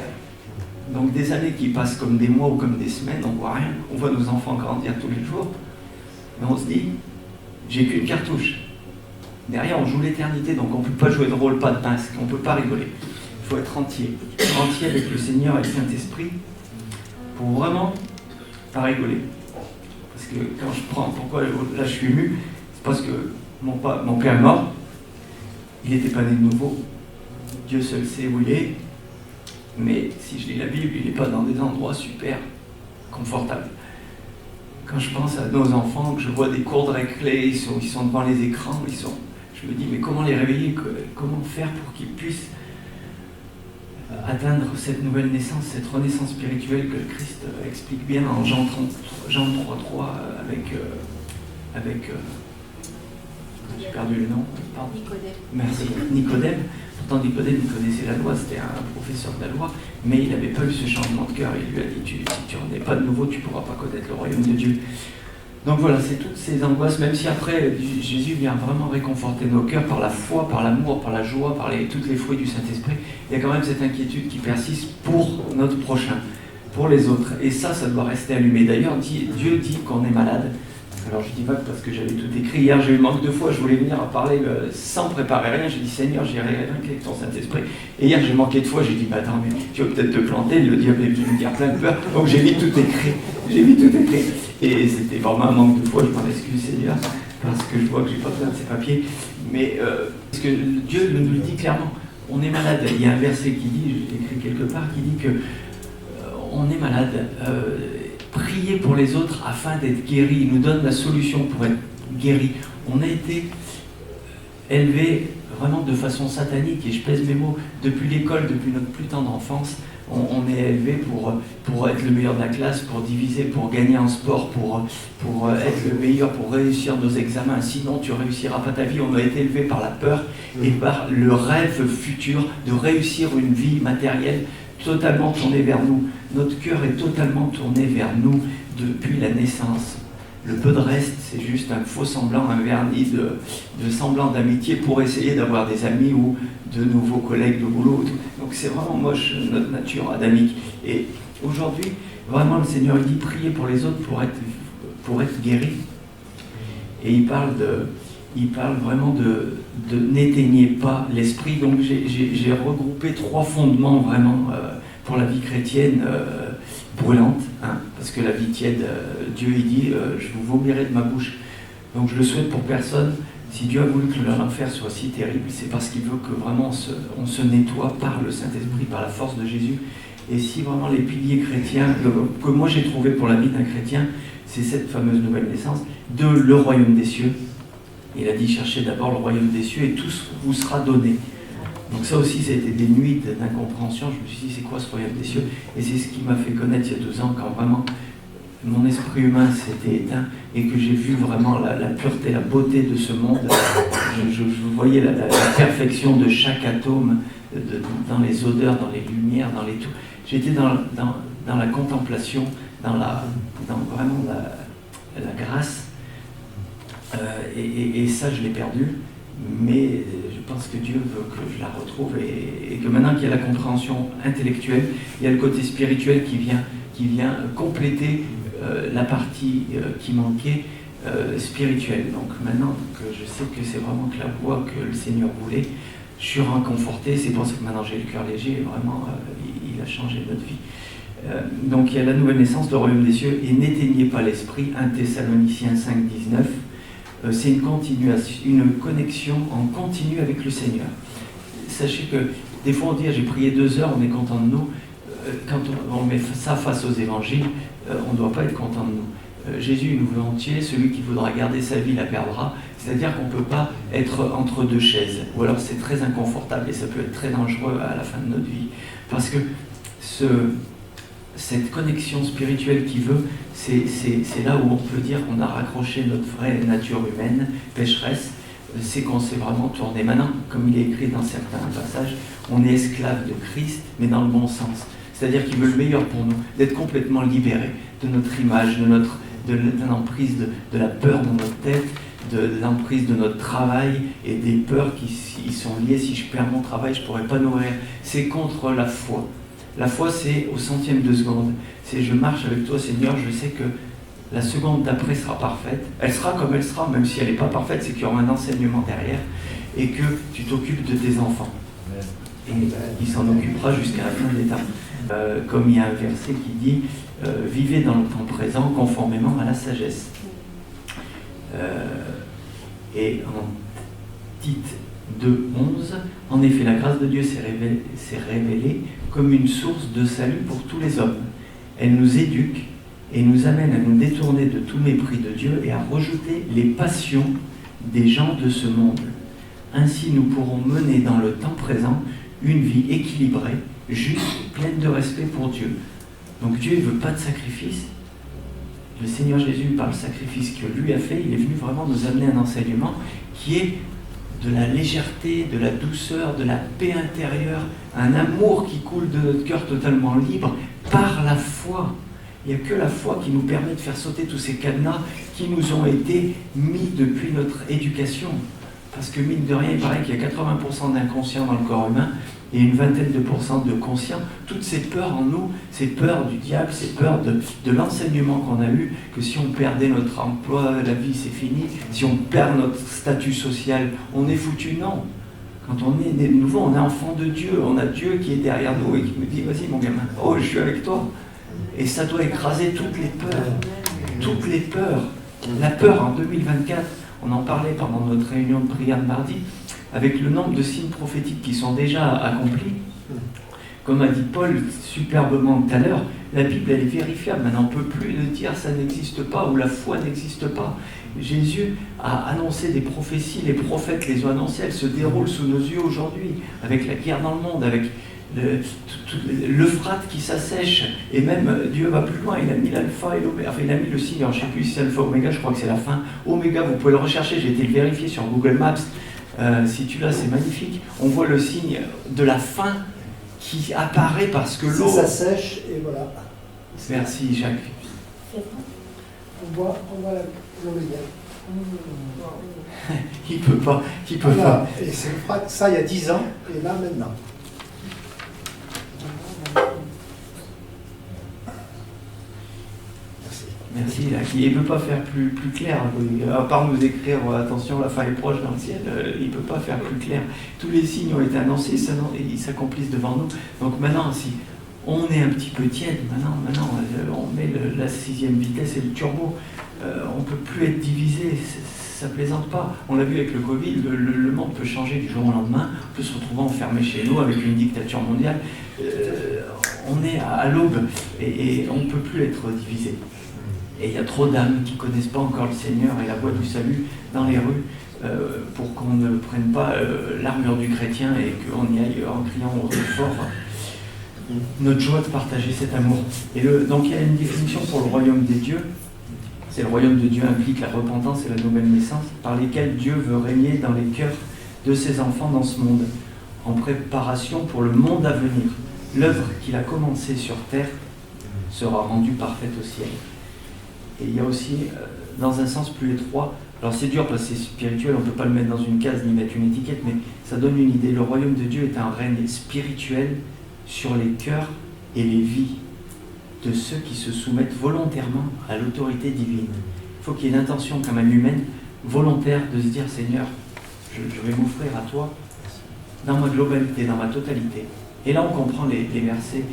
E: Donc des années qui passent comme des mois ou comme des semaines, on voit rien, on voit nos enfants grandir tous les jours, mais on se dit, j'ai qu'une cartouche. Derrière on joue l'éternité, donc on ne peut pas jouer de rôle, pas de masque, on ne peut pas rigoler. Il faut être entier avec le Seigneur et le Saint-Esprit pour vraiment pas rigoler. Parce que quand je prends, pourquoi là je suis ému, c'est parce que mon père est mort, il n'était pas né de nouveau, Dieu seul sait où il est, mais si je lis la Bible, il n'est pas dans des endroits super confortables. Quand je pense à nos enfants, que je vois des cours de récré, ils sont devant les écrans, je me dis mais comment les réveiller, comment faire pour qu'ils puissent atteindre cette nouvelle naissance, cette renaissance spirituelle que le Christ explique bien en Jean 3.3 avec j'ai perdu le nom. Pardon.
D: Nicodème.
E: Merci, Nicodème. Pourtant Nicodème, il connaissait la loi, c'était un professeur de la loi, mais il n'avait pas eu ce changement de cœur. Il lui a dit, si tu n'en es pas de nouveau, tu ne pourras pas connaître le royaume de Dieu. Donc voilà, c'est toutes ces angoisses, même si après, Jésus vient vraiment réconforter nos cœurs par la foi, par l'amour, par la joie, par tous les fruits du Saint-Esprit, il y a quand même cette inquiétude qui persiste pour notre prochain, pour les autres. Et ça doit rester allumé. D'ailleurs, Dieu dit qu'on est malade. Alors je ne dis pas que parce que j'avais tout écrit. Hier, j'ai eu manque de foi, je voulais venir à parler sans préparer rien. J'ai dit, Seigneur, j'irai rien qu'avec ton Saint-Esprit. Et hier, j'ai manqué de foi, j'ai dit, attends, mais tu vas peut-être te planter, le diable est venu me dire plein de peur. Donc j'ai vite tout écrit. Et c'était vraiment un manque de foi, je m'en excuse, Seigneur, parce que je vois que j'ai pas besoin de ces papiers. Mais parce que Dieu nous le dit clairement, on est malade. Il y a un verset qui dit, je l'ai écrit quelque part, qui dit que on est malade. Priez pour les autres afin d'être guéris. Il nous donne la solution pour être guéris. On a été élevés vraiment de façon satanique, et je pèse mes mots, depuis l'école, depuis notre plus tendre enfance, on est élevé pour être le meilleur de la classe, pour diviser, pour gagner en sport, pour être le meilleur, pour réussir nos examens. Sinon, tu ne réussiras pas ta vie. On a été élevé par la peur et par le rêve futur de réussir une vie matérielle totalement tournée vers nous. Notre cœur est totalement tourné vers nous depuis la naissance. Le peu de reste, c'est juste un faux semblant, un vernis de semblant d'amitié pour essayer d'avoir des amis ou de nouveaux collègues de boulot. Donc c'est vraiment moche, notre nature adamique. Et aujourd'hui, vraiment, le Seigneur il dit priez pour les autres pour être guéris. Et il parle vraiment de n'éteignez pas l'esprit. Donc j'ai regroupé 3 fondements vraiment pour la vie chrétienne brûlante, hein, parce que la vie tiède, Dieu il dit je vous vomirai de ma bouche. Donc je le souhaite pour personne. Si Dieu a voulu que l'enfer soit si terrible, c'est parce qu'il veut que vraiment on se nettoie par le Saint-Esprit, par la force de Jésus. Et si vraiment les piliers chrétiens que moi j'ai trouvé pour la vie d'un chrétien, c'est cette fameuse nouvelle naissance de le royaume des cieux. Il a dit cherchez d'abord le royaume des cieux et tout vous sera donné. Donc ça aussi, c'était des nuits d'incompréhension. Je me suis dit, c'est quoi ce royaume des cieux? Et c'est ce qui m'a fait connaître il y a 2 ans, quand vraiment mon esprit humain s'était éteint et que j'ai vu vraiment la pureté, la beauté de ce monde. Je voyais la perfection de chaque atome, dans les odeurs, dans les lumières, dans les tout. J'étais dans la contemplation, dans vraiment la grâce. Et ça, je l'ai perdu. Mais je pense que Dieu veut que je la retrouve et que maintenant qu'il y a la compréhension intellectuelle, il y a le côté spirituel qui vient compléter la partie qui manquait spirituelle. Donc maintenant que je sais que c'est vraiment que la voie que le Seigneur voulait, je suis réconforté. C'est pour ça que maintenant j'ai le cœur léger et vraiment il a changé notre vie. Donc il y a la nouvelle naissance, le royaume des cieux, et n'éteignez pas l'esprit, 1 Thessaloniciens 5, 19. C'est une connexion en continu avec le Seigneur. Sachez que des fois on dit j'ai prié 2 heures, on est content de nous. Quand on met ça face aux évangiles, on ne doit pas être content de nous. Jésus nous veut entier, celui qui voudra garder sa vie la perdra. C'est-à-dire qu'on ne peut pas être entre deux chaises. Ou alors c'est très inconfortable et ça peut être très dangereux à la fin de notre vie. Parce que cette connexion spirituelle qu'il veut, c'est là où on peut dire qu'on a raccroché notre vraie nature humaine, pécheresse, c'est qu'on s'est vraiment tourné. Maintenant, comme il est écrit dans certains passages, on est esclave de Christ, mais dans le bon sens. C'est-à-dire qu'il veut le meilleur pour nous, d'être complètement libéré de notre image, de l'emprise de la peur dans notre tête, de l'emprise de notre travail et des peurs qui sont liées. Si je perds mon travail, je ne pourrai pas nourrir. C'est contre la foi. La foi, c'est au centième de seconde. C'est je marche avec toi, Seigneur, je sais que la seconde d'après sera parfaite. Elle sera comme elle sera, même si elle n'est pas parfaite, c'est qu'il y aura un enseignement derrière et que tu t'occupes de tes enfants. Et il s'en occupera jusqu'à la fin des temps. Comme il y a un verset qui dit vivez dans le temps présent conformément à la sagesse. Et en Tite 2:11, en effet, la grâce de Dieu s'est révélée comme une source de salut pour tous les hommes. Elle nous éduque et nous amène à nous détourner de tout mépris de Dieu et à rejeter les passions des gens de ce monde. Ainsi, nous pourrons mener dans le temps présent une vie équilibrée, juste, pleine de respect pour Dieu. Donc Dieu ne veut pas de sacrifice. Le Seigneur Jésus, par le sacrifice que lui a fait, il est venu vraiment nous amener un enseignement qui est de la légèreté, de la douceur, de la paix intérieure, un amour qui coule de notre cœur totalement libre par la foi. Il n'y a que la foi qui nous permet de faire sauter tous ces cadenas qui nous ont été mis depuis notre éducation. Parce que mine de rien, il paraît qu'il y a 80% d'inconscient dans le corps humain et une vingtaine de pourcents de conscient. Toutes ces peurs en nous, ces peurs du diable, ces peurs de l'enseignement qu'on a eu, que si on perdait notre emploi, la vie c'est fini, si on perd notre statut social, on est foutu. Non. Quand on est né de nouveau, on est enfant de Dieu, on a Dieu qui est derrière nous et qui nous dit « Vas-y mon gamin, oh je suis avec toi ». Et ça doit écraser toutes les peurs. Toutes les peurs. La peur en 2024, on en parlait pendant notre réunion de prière de mardi, avec le nombre de signes prophétiques qui sont déjà accomplis. Comme a dit Paul superbement tout à l'heure, la Bible elle est vérifiable. Maintenant on ne peut plus dire ça n'existe pas ou la foi n'existe pas. Jésus a annoncé des prophéties, les prophètes les ont annoncées, elles se déroulent sous nos yeux aujourd'hui, avec la guerre dans le monde, avec l'Euphrate qui s'assèche, et même Dieu va plus loin, il a mis l'alpha et l'oméga, enfin il a mis le signe, alors je ne sais plus si c'est alpha oméga, je crois que c'est la fin. Oméga, vous pouvez le rechercher, j'ai été le vérifier sur Google Maps, si tu l'as c'est magnifique, on voit le signe de la fin qui apparaît parce que l'eau...
F: Ça sèche et voilà.
E: Merci Jacques.
F: On voit l'oméga.
E: Il peut pas.
F: Et c'est ça il y a 10 ans, et là maintenant.
E: Merci, il ne peut pas faire plus clair, à part nous écrire attention la fin est proche dans le ciel, il ne peut pas faire plus clair. Tous les signes ont été annoncés, ils s'accomplissent devant nous. Donc maintenant, si on est un petit peu tiède, maintenant on met la 6e vitesse et le turbo, on ne peut plus être divisé, ça ne plaisante pas. On l'a vu avec le Covid, le monde peut changer du jour au lendemain, on peut se retrouver enfermé chez nous avec une dictature mondiale. On est à l'aube et on ne peut plus être divisé. Et il y a trop d'âmes qui ne connaissent pas encore le Seigneur et la voie du salut dans les rues pour qu'on ne prenne pas l'armure du chrétien et qu'on y aille en criant au fort notre joie de partager cet amour. Et donc il y a une définition pour le royaume des dieux. C'est le royaume de Dieu implique la repentance et la nouvelle naissance par lesquelles Dieu veut régner dans les cœurs de ses enfants dans ce monde, en préparation pour le monde à venir. L'œuvre qu'il a commencée sur terre sera rendue parfaite au ciel. Et il y a aussi, dans un sens plus étroit, alors c'est dur parce que c'est spirituel, on ne peut pas le mettre dans une case ni mettre une étiquette, mais ça donne une idée. Le royaume de Dieu est un règne spirituel sur les cœurs et les vies de ceux qui se soumettent volontairement à l'autorité divine. Il faut qu'il y ait une intention quand même humaine, volontaire, de se dire Seigneur, je vais m'offrir à toi dans ma globalité, dans ma totalité. Et là on comprend les versets.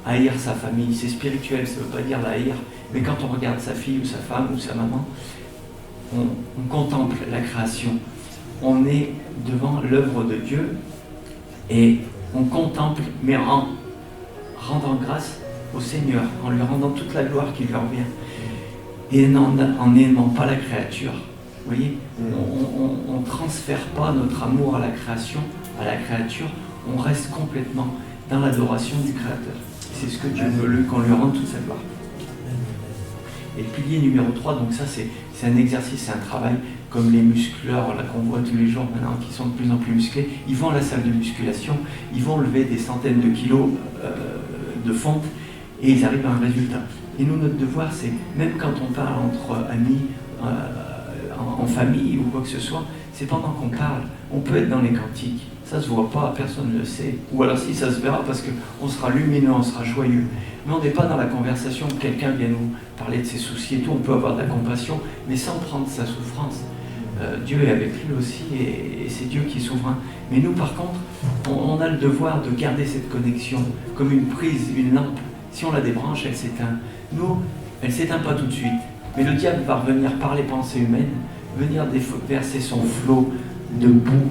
E: Haïr sa famille, c'est spirituel, ça ne veut pas dire la haïr, mais quand on regarde sa fille ou sa femme ou sa maman, on contemple la création, on est devant l'œuvre de Dieu et on contemple, mais en rendant grâce au Seigneur, en lui rendant toute la gloire qui lui revient. et en n'aimant pas la créature. Vous voyez, on ne transfère pas notre amour à la création, à la créature, on reste complètement dans l'adoration du Créateur. C'est ce que Dieu veut, qu'on lui rende toute sa gloire. Et le pilier numéro 3, donc ça c'est un exercice, c'est un travail, comme les muscleurs là, qu'on voit tous les jours maintenant, qui sont de plus en plus musclés, ils vont à la salle de musculation, ils vont lever des centaines de kilos de fonte, et ils arrivent à un résultat. Et nous, notre devoir, c'est, même quand on parle entre amis, en famille ou quoi que ce soit, c'est pendant qu'on parle, on peut être dans les cantiques, ça se voit pas, personne ne le sait, ou alors si ça se verra parce qu'on sera lumineux, on sera joyeux, mais on n'est pas dans la conversation, quelqu'un vient nous parler de ses soucis et tout, on peut avoir de la compassion, mais sans prendre sa souffrance. Dieu est avec lui aussi et c'est Dieu qui est souverain. Mais nous par contre, on a le devoir de garder cette connexion comme une prise, une lampe. Si on la débranche, elle s'éteint. Nous, elle ne s'éteint pas tout de suite. Mais le diable va revenir par les pensées humaines, venir verser son flot de boue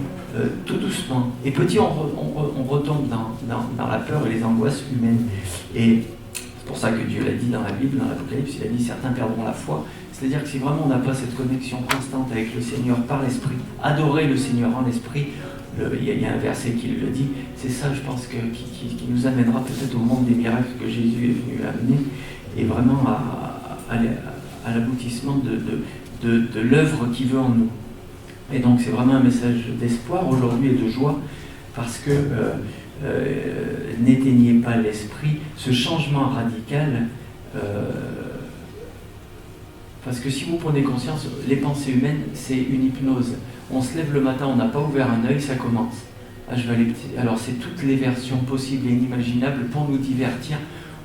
E: tout doucement. Et petit, on retombe dans la peur et les angoisses humaines. Et c'est pour ça que Dieu l'a dit dans la Bible, dans l'Apocalypse, il a dit « certains perdront la foi ». C'est-à-dire que si vraiment on n'a pas cette connexion constante avec le Seigneur par l'Esprit, adorer le Seigneur en l'Esprit, il y a un verset qui le dit, c'est ça je pense qui nous amènera peut-être au monde des miracles que Jésus est venu amener, et vraiment à l'aboutissement de l'œuvre qu'il veut en nous. Et donc c'est vraiment un message d'espoir aujourd'hui et de joie, parce que n'éteignez pas l'esprit, ce changement radical, parce que si vous prenez conscience, les pensées humaines, c'est une hypnose. On se lève le matin, on n'a pas ouvert un œil, ça commence. Alors c'est toutes les versions possibles et inimaginables pour nous divertir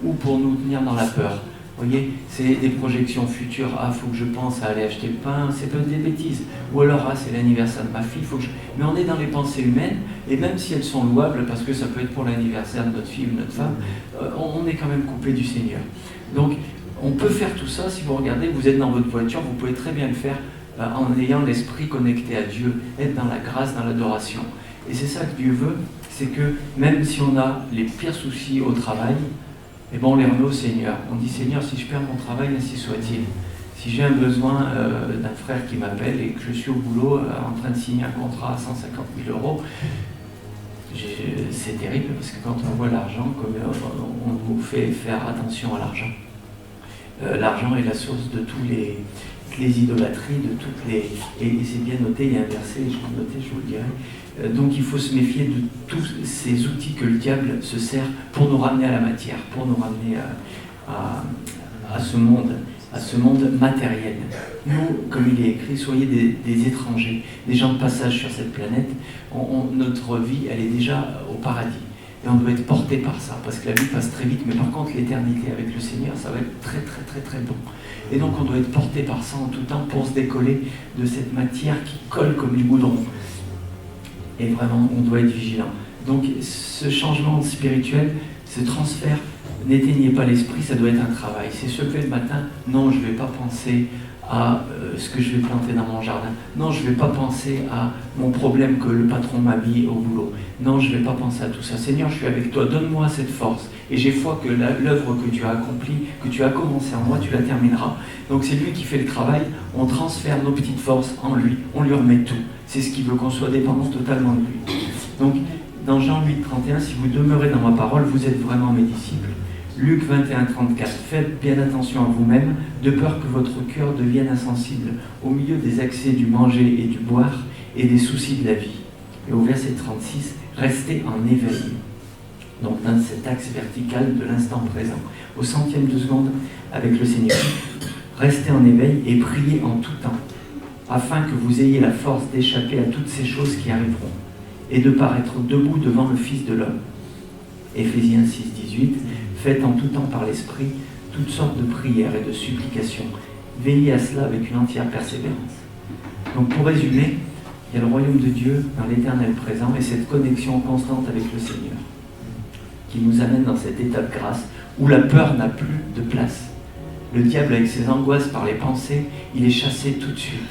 E: ou pour nous tenir dans la peur. Vous voyez, c'est des projections futures. Ah, il faut que je pense à aller acheter le pain, c'est pas des bêtises. Ou alors, ah, c'est l'anniversaire de ma fille, faut que je... Mais on est dans les pensées humaines, et même si elles sont louables, parce que ça peut être pour l'anniversaire de notre fille ou notre femme, on est quand même coupé du Seigneur. Donc, on peut faire tout ça, si vous regardez, vous êtes dans votre voiture, vous pouvez très bien le faire en ayant l'esprit connecté à Dieu, être dans la grâce, dans l'adoration. Et c'est ça que Dieu veut, c'est que même si on a les pires soucis au travail, eh ben on les remet au Seigneur. On dit, Seigneur, si je perds mon travail, ainsi soit-il. Si j'ai un besoin d'un frère qui m'appelle et que je suis au boulot en train de signer un contrat à 150 000 €, c'est terrible parce que quand on voit l'argent, comme on nous fait faire attention à l'argent. L'argent est la source de toutes les idolâtries, de toutes les... Et c'est bien noté, il y a un verset, je l'ai noté, je vous le dirai. Donc il faut se méfier de tous ces outils que le diable se sert pour nous ramener à la matière, pour nous ramener à ce monde matériel. Nous, comme il est écrit, soyez des étrangers, des gens de passage sur cette planète. Notre vie, elle est déjà au paradis. Et on doit être porté par ça, parce que la vie passe très vite, mais par contre l'éternité avec le Seigneur, ça va être très très très très bon. Et donc on doit être porté par ça en tout temps pour se décoller de cette matière qui colle comme du goudron. Et vraiment, on doit être vigilant. Donc ce changement spirituel, ce transfert, n'éteignez pas l'esprit, ça doit être un travail. C'est se lever le matin, non, je ne vais pas penser à ce que je vais planter dans mon jardin. Non, je ne vais pas penser à mon problème que le patron m'a mis au boulot. Non, je ne vais pas penser à tout ça. Seigneur, je suis avec toi, donne-moi cette force. Et j'ai foi que l'œuvre que tu as accomplie, que tu as commencé en moi, tu la termineras. Donc c'est lui qui fait le travail, on transfère nos petites forces en lui, on lui remet tout. C'est ce qu'il veut, qu'on soit dépendant totalement de lui. Donc dans Jean 8, 31, si vous demeurez dans ma parole, vous êtes vraiment mes disciples. Luc 21, 34, faites bien attention à vous-même, de peur que votre cœur devienne insensible au milieu des accès du manger et du boire et des soucis de la vie. Et au verset 36, restez en éveil. Donc dans cet axe vertical de l'instant présent, au centième de seconde avec le Seigneur. Restez en éveil et priez en tout temps, afin que vous ayez la force d'échapper à toutes ces choses qui arriveront, et de paraître debout devant le Fils de l'homme. Éphésiens 6, 18, faites en tout temps par l'Esprit toutes sortes de prières et de supplications. Veillez à cela avec une entière persévérance. Donc pour résumer, il y a le royaume de Dieu dans l'éternel présent et cette connexion constante avec le Seigneur qui nous amène dans cet état de grâce où la peur n'a plus de place. Le diable avec ses angoisses par les pensées, il est chassé tout de suite.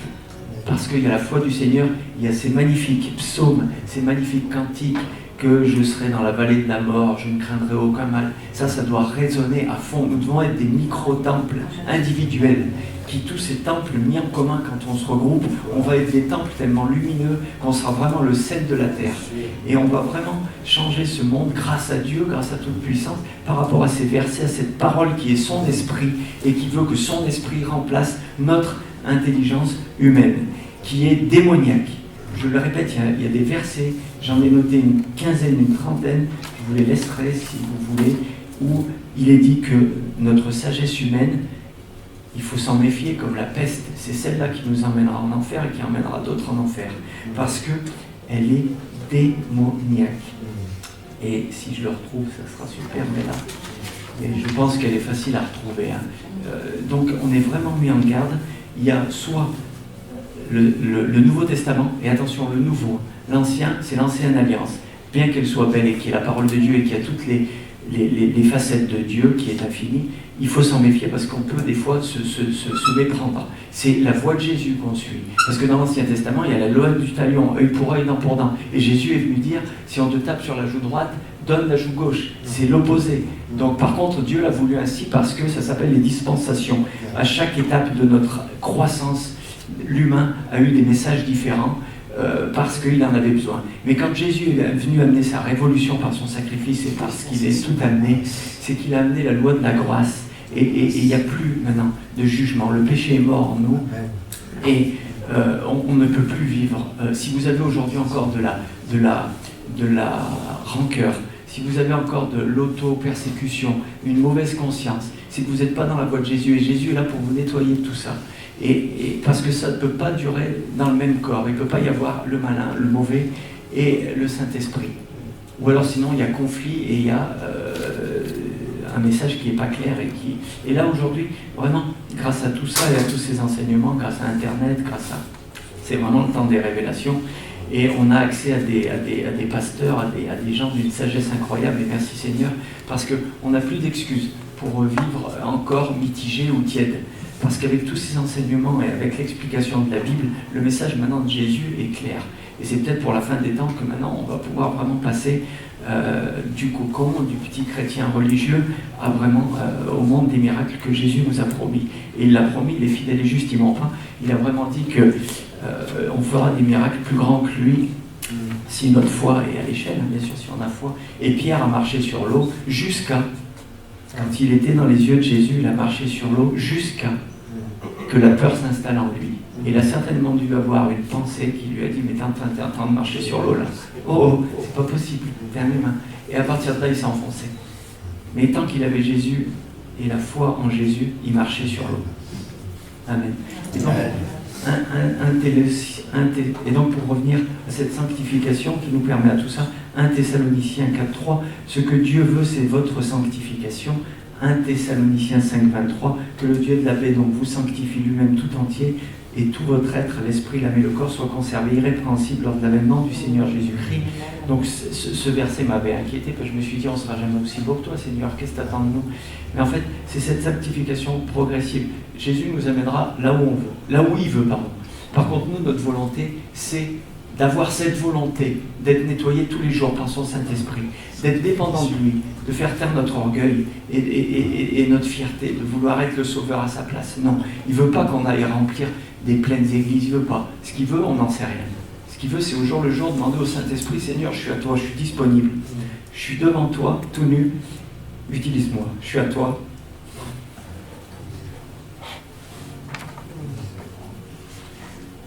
E: Parce qu'il y a la foi du Seigneur, il y a ces magnifiques psaumes, ces magnifiques cantiques que je serai dans la vallée de la mort, je ne craindrai aucun mal. Ça doit résonner à fond. Nous devons être des micro-temples individuels, qui tous ces temples mis en commun quand on se regroupe, on va être des temples tellement lumineux qu'on sera vraiment le sel de la terre. Et on va vraiment changer ce monde grâce à Dieu, grâce à toute puissance, par rapport à ces versets, à cette parole qui est son esprit et qui veut que son esprit remplace notre intelligence humaine, qui est démoniaque. Je le répète, il y a des versets, j'en ai noté une quinzaine, une trentaine, je vous les laisserai si vous voulez, où il est dit que notre sagesse humaine, il faut s'en méfier comme la peste. C'est celle-là qui nous emmènera en enfer et qui emmènera d'autres en enfer. Parce qu'elle est démoniaque. Et si je le retrouve, ça sera super, mais là, et je pense qu'elle est facile à retrouver. Donc on est vraiment mis en garde. Il y a soit le Nouveau Testament, et attention, le Nouveau, l'Ancien, c'est l'Ancienne Alliance. Bien qu'elle soit belle et qu'il y ait la parole de Dieu et qu'il y a toutes les facettes de Dieu qui est infinie, il faut s'en méfier parce qu'on peut des fois se méprendre. C'est la voie de Jésus qu'on suit. Parce que dans l'Ancien Testament, il y a la loi du talion, œil pour œil, dent pour dent. Et Jésus est venu dire, si on te tape sur la joue droite, donne la joue gauche. C'est l'opposé. Donc par contre, Dieu l'a voulu ainsi parce que ça s'appelle les dispensations. À chaque étape de notre croissance, l'humain a eu des messages différents. Parce qu'il en avait besoin. Mais quand Jésus est venu amener sa révolution par son sacrifice et parce qu'il est tout amené, c'est qu'il a amené la loi de la grâce. Et il n'y a plus maintenant de jugement. Le péché est mort en nous et on ne peut plus vivre. Si vous avez aujourd'hui encore de la rancœur, si vous avez encore de l'auto-persécution, une mauvaise conscience, c'est que vous n'êtes pas dans la voie de Jésus. Et Jésus est là pour vous nettoyer de tout ça. Et parce que ça ne peut pas durer dans le même corps. Il ne peut pas y avoir le malin, le mauvais et le Saint-Esprit. Ou alors sinon il y a conflit et il y a un message qui n'est pas clair. Et là aujourd'hui, vraiment, grâce à tout ça et à tous ces enseignements, grâce à Internet, c'est vraiment le temps des révélations. Et on a accès à des pasteurs, à des gens d'une sagesse incroyable. Et merci Seigneur, parce qu'on n'a plus d'excuses pour vivre encore mitigé ou tiède. Parce qu'avec tous ces enseignements et avec l'explication de la Bible, le message maintenant de Jésus est clair. Et c'est peut-être pour la fin des temps que maintenant on va pouvoir vraiment passer du cocon, du petit chrétien religieux, à vraiment au monde des miracles que Jésus nous a promis. Et il l'a promis, les fidèles et justes, ils m'ont pas. Il a vraiment dit qu'on fera des miracles plus grands que lui, si notre foi est à l'échelle, bien sûr, si on a foi. Et Pierre a marché sur l'eau jusqu'à, quand il était dans les yeux de Jésus, il a marché sur l'eau jusqu'à que la peur s'installe en lui. Il a certainement dû avoir une pensée qui lui a dit « Mais t'es en train de marcher sur l'eau là. Oh, c'est pas possible, t'es un humain. » Et à partir de là, il s'est enfoncé. Mais tant qu'il avait Jésus et la foi en Jésus, il marchait sur l'eau. Amen. Et donc, pour revenir à cette sanctification qui nous permet à tout ça, 1 Thessaloniciens 4.3, ce que Dieu veut, c'est votre sanctification. 1 Thessaloniciens 5.23, que le Dieu de la paix donc vous sanctifie lui-même tout entier et tout votre être, l'esprit, l'âme et le corps soient conservés irrépréhensibles lors de l'avènement du Seigneur Jésus-Christ. Donc ce verset m'avait inquiété parce que je me suis dit on ne sera jamais aussi beau que toi Seigneur, qu'est-ce que t'attends de nous? Mais en fait c'est cette sanctification progressive. Jésus nous amènera là où on veut, là où il veut, pardon. Par contre nous, notre volonté, c'est d'avoir cette volonté d'être nettoyé tous les jours par son Saint-Esprit, d'être dépendant de lui, de faire taire notre orgueil et notre fierté, de vouloir être le sauveur à sa place. Non, il ne veut pas qu'on aille remplir des pleines églises, il ne veut pas. Ce qu'il veut, on n'en sait rien. Ce qu'il veut, c'est au jour le jour demander au Saint-Esprit, Seigneur, je suis à toi, je suis disponible. Je suis devant toi, tout nu, utilise-moi, je suis à toi.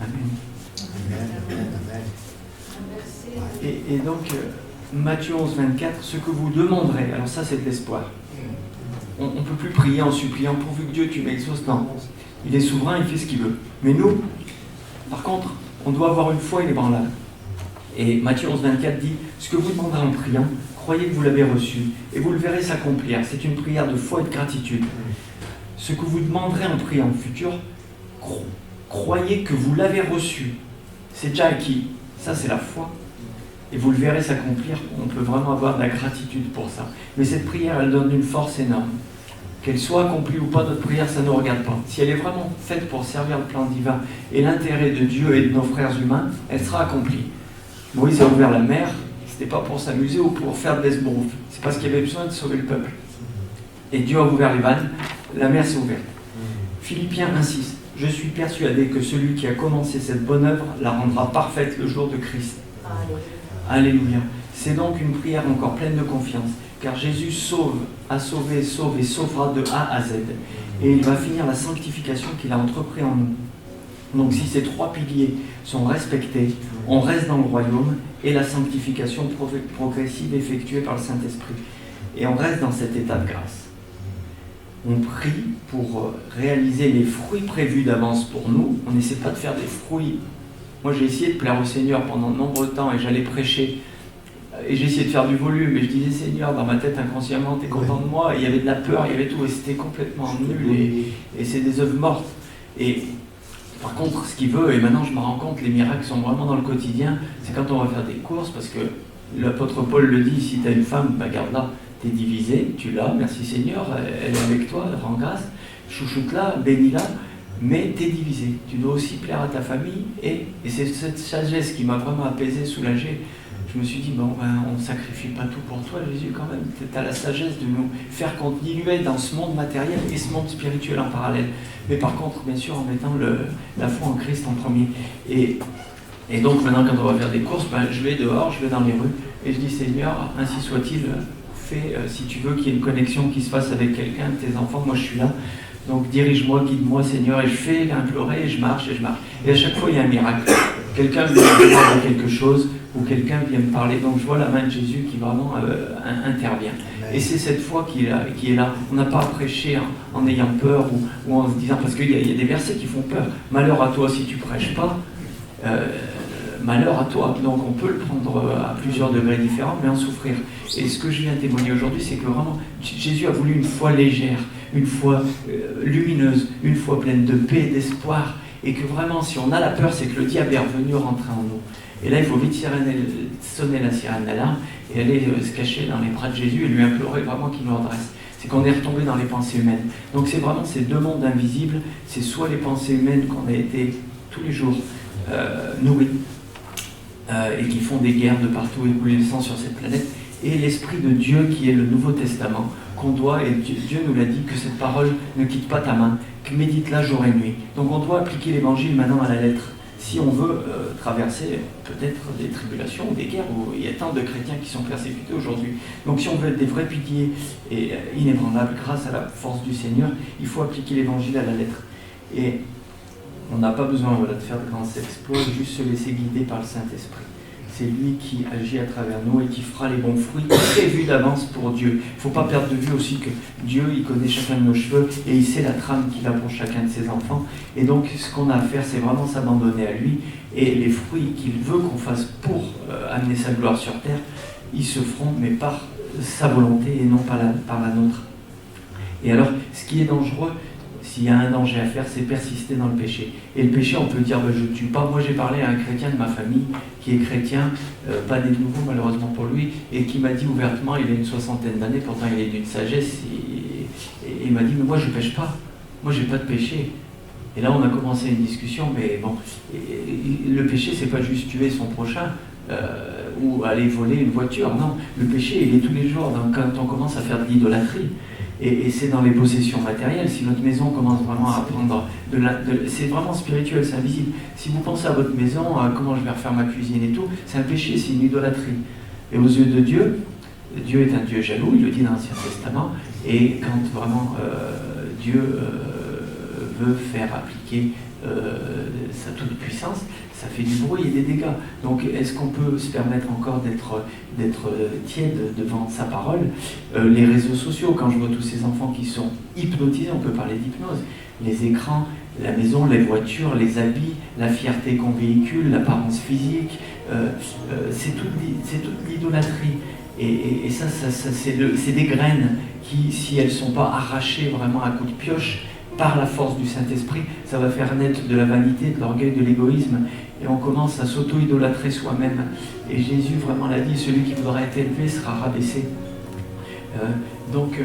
E: Amen. Et donc, Matthieu 11, 24, ce que vous demanderez, alors ça c'est de l'espoir. On ne peut plus prier en suppliant, pourvu que Dieu tu m'exauces. Non, il est souverain, il fait ce qu'il veut. Mais nous, par contre, on doit avoir une foi inébranlable. Et Matthieu 11, 24 dit, ce que vous demanderez en priant, croyez que vous l'avez reçu, et vous le verrez s'accomplir. C'est une prière de foi et de gratitude. Ce que vous demanderez en priant futur, croyez que vous l'avez reçu. C'est déjà acquis. Ça, c'est la foi. Et vous le verrez s'accomplir. On peut vraiment avoir de la gratitude pour ça. Mais cette prière, elle donne une force énorme. Qu'elle soit accomplie ou pas, notre prière, ça ne nous regarde pas. Si elle est vraiment faite pour servir le plan divin et l'intérêt de Dieu et de nos frères humains, elle sera accomplie. Moïse a ouvert la mer, C'était pas pour s'amuser ou pour faire de l'esbrouf. C'est parce qu'il y avait besoin de sauver le peuple. Et Dieu a ouvert les vannes, la mer s'est ouverte. Philippiens insiste. Je suis persuadé que celui qui a commencé cette bonne œuvre la rendra parfaite le jour de Christ. Alléluia. C'est donc une prière encore pleine de confiance, car Jésus a sauvé, sauve et sauvera de A à Z. Et il va finir la sanctification qu'il a entrepris en nous. Donc si ces 3 piliers sont respectés, on reste dans le royaume et la sanctification progressive effectuée par le Saint-Esprit. Et on reste dans cet état de grâce. On prie pour réaliser les fruits prévus d'avance pour nous. On n'essaie pas de faire des fruits. Moi, j'ai essayé de plaire au Seigneur pendant de nombreux temps et j'allais prêcher. Et j'ai essayé de faire du volume. Et je disais, Seigneur, dans ma tête, inconsciemment, t'es content de moi. Et il y avait de la peur, il y avait tout. Et c'était complètement nul. Et c'est des œuvres mortes. Et par contre, ce qu'il veut, et maintenant je me rends compte, les miracles sont vraiment dans le quotidien, c'est quand on va faire des courses, parce que l'apôtre Paul le dit, si tu as une femme, bah garde-la. T'es divisé, tu l'as, merci Seigneur, elle est avec toi, elle rend grâce, chouchoute-la, bénis-la, mais t'es divisé. Tu dois aussi plaire à ta famille, et c'est cette sagesse qui m'a vraiment apaisé, soulagé. Je me suis dit, bon, on ne sacrifie pas tout pour toi, Jésus, quand même. Tu as la sagesse de nous faire continuer dans ce monde matériel et ce monde spirituel en parallèle. Mais par contre, bien sûr, en mettant la foi en Christ en premier. Et donc, maintenant, quand on va faire des courses, je vais dehors, je vais dans les rues, et je dis, Seigneur, ainsi soit-il, fais, si tu veux, qu'il y ait une connexion qui se fasse avec quelqu'un de tes enfants, moi je suis là. Donc dirige-moi, guide-moi, Seigneur, et je fais implorer, et je marche, et je marche. Et à chaque fois, il y a un miracle. Quelqu'un vient me demander quelque chose, ou quelqu'un vient me parler. Donc je vois la main de Jésus qui vraiment intervient. Et c'est cette foi qui est là. On n'a pas à prêcher en ayant peur, ou en se disant, parce qu'il y a des versets qui font peur. Malheur à toi si tu prêches pas. Malheur à toi. Donc on peut le prendre à plusieurs degrés différents, mais en souffrir. Et ce que je viens témoigner aujourd'hui, c'est que vraiment, Jésus a voulu une foi légère, une foi lumineuse, une foi pleine de paix, d'espoir, et que vraiment, si on a la peur, c'est que le diable est revenu rentrer en nous. Et là, il faut vite sonner la sirène d'alarme et aller se cacher dans les bras de Jésus et lui implorer vraiment qu'il nous redresse. C'est qu'on est retombé dans les pensées humaines. Donc c'est vraiment ces deux mondes invisibles, c'est soit les pensées humaines qu'on a été tous les jours nourris, et qui font des guerres de partout, écouler le sang sur cette planète, et l'Esprit de Dieu qui est le Nouveau Testament, qu'on doit, et Dieu nous l'a dit, que cette parole ne quitte pas ta main, que médite-la jour et nuit. Donc on doit appliquer l'Évangile maintenant à la lettre, si on veut traverser peut-être des tribulations ou des guerres, où il y a tant de chrétiens qui sont persécutés aujourd'hui. Donc si on veut être des vrais piliers et inébranlables grâce à la force du Seigneur, il faut appliquer l'Évangile à la lettre. Et on n'a pas besoin de faire de grands exploits, juste se laisser guider par le Saint-Esprit. C'est lui qui agit à travers nous et qui fera les bons fruits prévus d'avance pour Dieu. Il ne faut pas perdre de vue aussi que Dieu, il connaît chacun de nos cheveux et il sait la trame qu'il a pour chacun de ses enfants. Et donc, ce qu'on a à faire, c'est vraiment s'abandonner à lui. Et les fruits qu'il veut qu'on fasse pour amener sa gloire sur terre, ils se feront, mais par sa volonté et non par la nôtre. Et alors, ce qui est dangereux, s'il y a un danger à faire, c'est persister dans le péché. Et le péché, on peut dire, je ne tue pas. Moi, j'ai parlé à un chrétien de ma famille, qui est chrétien, pas né de nouveau malheureusement pour lui, et qui m'a dit ouvertement, il a une 60aine d'années, pourtant il est d'une sagesse, et il m'a dit, mais moi je ne pêche pas, moi j'ai pas de péché. Et là, on a commencé une discussion, mais bon, le péché, c'est pas juste tuer son prochain, ou aller voler une voiture, non. Le péché, il est tous les jours, donc quand on commence à faire de l'idolâtrie. Et c'est dans les possessions matérielles, si notre maison commence vraiment à prendre c'est vraiment spirituel, c'est invisible. Si vous pensez à votre maison, à comment je vais refaire ma cuisine et tout, c'est un péché, c'est une idolâtrie. Et aux yeux de Dieu, Dieu est un Dieu jaloux, il le dit dans l'Ancien Testament, et quand vraiment Dieu veut faire appliquer sa toute-puissance, ça fait du bruit et des dégâts. Donc est-ce qu'on peut se permettre encore d'être tiède devant sa parole? Les réseaux sociaux, quand je vois tous ces enfants qui sont hypnotisés, on peut parler d'hypnose, les écrans, la maison, les voitures, les habits, la fierté qu'on véhicule, l'apparence physique, c'est toute l'idolâtrie. Et ça c'est des graines qui, si elles ne sont pas arrachées vraiment à coups de pioche, par la force du Saint-Esprit, ça va faire naître de la vanité, de l'orgueil, de l'égoïsme, et on commence à s'auto-idolâtrer soi-même. Et Jésus vraiment l'a dit, celui qui voudra être élevé sera rabaissé. Donc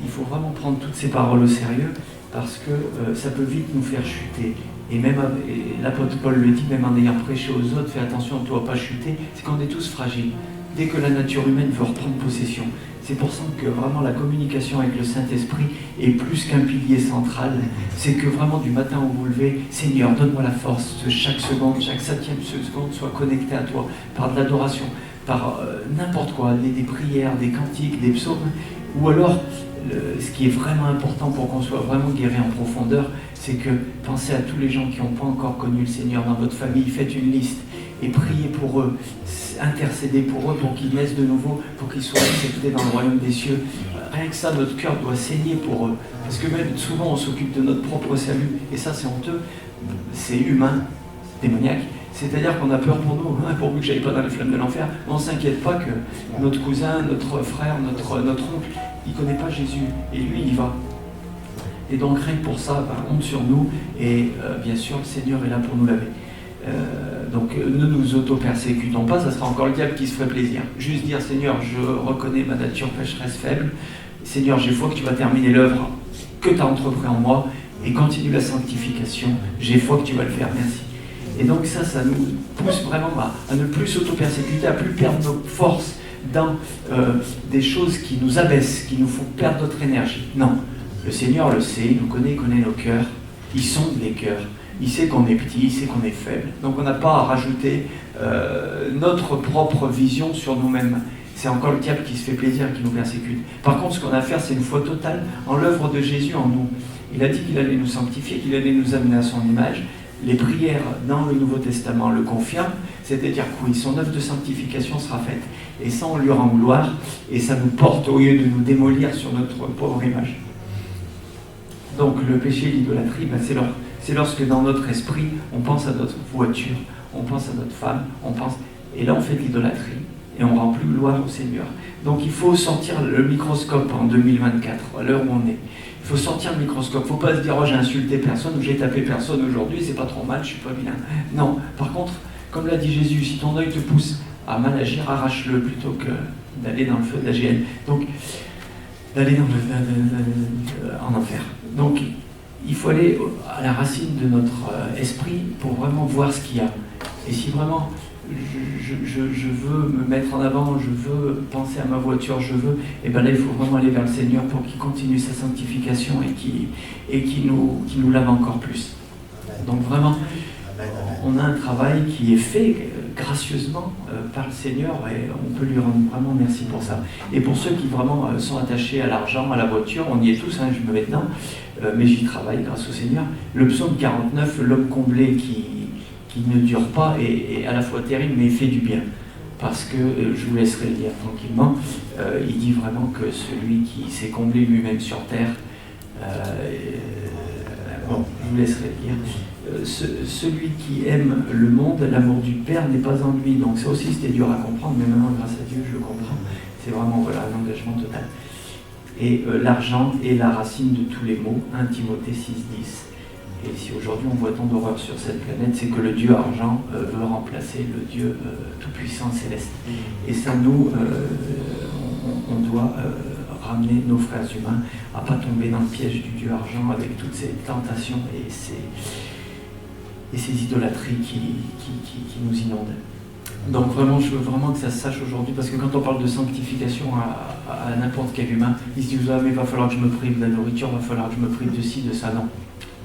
E: il faut vraiment prendre toutes ces paroles au sérieux, parce que ça peut vite nous faire chuter. Et même et l'apôtre Paul le dit, même en ayant prêché aux autres, fais attention, on ne doit pas chuter, c'est qu'on est tous fragiles. Dès que la nature humaine veut reprendre possession. C'est pour ça que vraiment la communication avec le Saint-Esprit est plus qu'un pilier central. C'est que vraiment du matin où vous levez, Seigneur, donne-moi la force, que chaque seconde, chaque septième seconde soit connectée à toi, par de l'adoration, par n'importe quoi, des prières, des cantiques, des psaumes, ou alors, ce qui est vraiment important pour qu'on soit vraiment guéri en profondeur, c'est que pensez à tous les gens qui n'ont pas encore connu le Seigneur dans votre famille, faites une liste et priez pour eux, intercédez pour eux pour qu'ils naissent de nouveau, pour qu'ils soient acceptés dans le royaume des cieux. Rien que ça, notre cœur doit saigner pour eux. Parce que même souvent on s'occupe de notre propre salut, et ça c'est honteux, c'est humain, démoniaque. C'est-à-dire qu'on a peur pour nous, hein, pourvu que je n'aille pas dans les flammes de l'enfer. On ne s'inquiète pas que notre cousin, notre frère, notre oncle, il ne connaît pas Jésus, et lui il y va. Et donc rien que pour ça, honte sur nous, et bien sûr le Seigneur est là pour nous laver. Donc ne nous auto-persécutons pas, ça sera encore le diable qui se ferait plaisir. Juste dire, Seigneur, je reconnais ma nature pécheresse faible, Seigneur, j'ai foi que tu vas terminer l'œuvre que tu as entrepris en moi, et continue la sanctification, j'ai foi que tu vas le faire, merci. Et donc ça nous pousse vraiment à ne plus s'auto-persécuter, à plus perdre nos forces dans des choses qui nous abaissent, qui nous font perdre notre énergie. Non, le Seigneur le sait, il nous connaît, il connaît nos cœurs, il sonde les cœurs. Il sait qu'on est petit, il sait qu'on est faible. Donc on n'a pas à rajouter notre propre vision sur nous-mêmes. C'est encore le diable qui se fait plaisir et qui nous persécute. Par contre, ce qu'on a à faire, c'est une foi totale en l'œuvre de Jésus en nous. Il a dit qu'il allait nous sanctifier, qu'il allait nous amener à son image. Les prières dans le Nouveau Testament le confirment, c'est-à-dire que oui, son œuvre de sanctification sera faite. Et ça, on lui rend gloire, et ça nous porte au lieu de nous démolir sur notre pauvre image. Donc le péché, l'idolâtrie, c'est lorsque dans notre esprit, on pense à notre voiture, on pense à notre femme, et là on fait de l'idolâtrie, et on rend plus gloire au Seigneur. Donc il faut sortir le microscope en 2024, à l'heure où on est. Il faut sortir le microscope. Il ne faut pas se dire, oh, j'ai insulté personne ou j'ai tapé personne aujourd'hui, c'est pas trop mal, je suis pas vilain. Non, par contre, comme l'a dit Jésus, si ton œil te pousse à mal agir, arrache-le plutôt que d'aller dans le feu de la GN. Donc, d'aller en enfer. Donc, il faut aller à la racine de notre esprit pour vraiment voir ce qu'il y a. Et si vraiment je veux me mettre en avant, je veux penser à ma voiture, et bien là il faut vraiment aller vers le Seigneur pour qu'il continue sa sanctification et qu'il nous lave encore plus. Donc vraiment, on a un travail qui est fait gracieusement par le Seigneur et on peut lui rendre vraiment merci pour ça. Et pour ceux qui vraiment sont attachés à l'argent, à la voiture, on y est tous, hein, je me mets dedans, mais j'y travaille grâce au Seigneur. Le psaume 49, l'homme comblé qui ne dure pas est à la fois terrible mais il fait du bien. Parce que, je vous laisserai le lire tranquillement, il dit vraiment que celui qui s'est comblé lui-même sur terre, bon, je vous laisserai le lire, celui qui aime le monde, l'amour du Père n'est pas en lui. Donc ça aussi c'était dur à comprendre, mais maintenant grâce à Dieu je le comprends. C'est vraiment voilà, un engagement total. Et l'argent est la racine de tous les maux, 1 Timothée 6,10. Et si aujourd'hui on voit tant d'horreur sur cette planète, c'est que le Dieu argent veut remplacer le Dieu tout-puissant céleste. Et ça, nous, on doit ramener nos frères humains à ne pas tomber dans le piège du Dieu argent avec toutes ces tentations et ces idolâtries qui nous inondent. Donc vraiment, je veux vraiment que ça se sache aujourd'hui, parce que quand on parle de sanctification à n'importe quel humain, ils se disent « Ah, mais il va falloir que je me prive de la nourriture, il va falloir que je me prive de ci, de ça ». Non.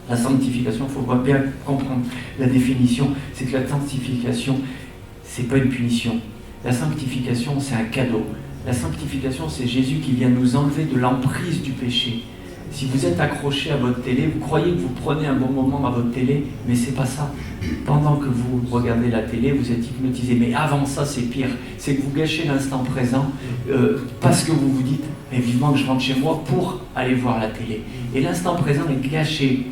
E: La sanctification, il faut bien comprendre la définition, c'est que la sanctification, c'est pas une punition. La sanctification, c'est un cadeau. La sanctification, c'est Jésus qui vient nous enlever de l'emprise du péché. Si vous êtes accroché à votre télé, vous croyez que vous prenez un bon moment à votre télé, mais c'est pas ça. Pendant que vous regardez la télé, vous êtes hypnotisé. Mais avant ça, c'est pire. C'est que vous gâchez l'instant présent parce que vous vous dites, mais vivement que je rentre chez moi pour aller voir la télé. Et l'instant présent est gâché,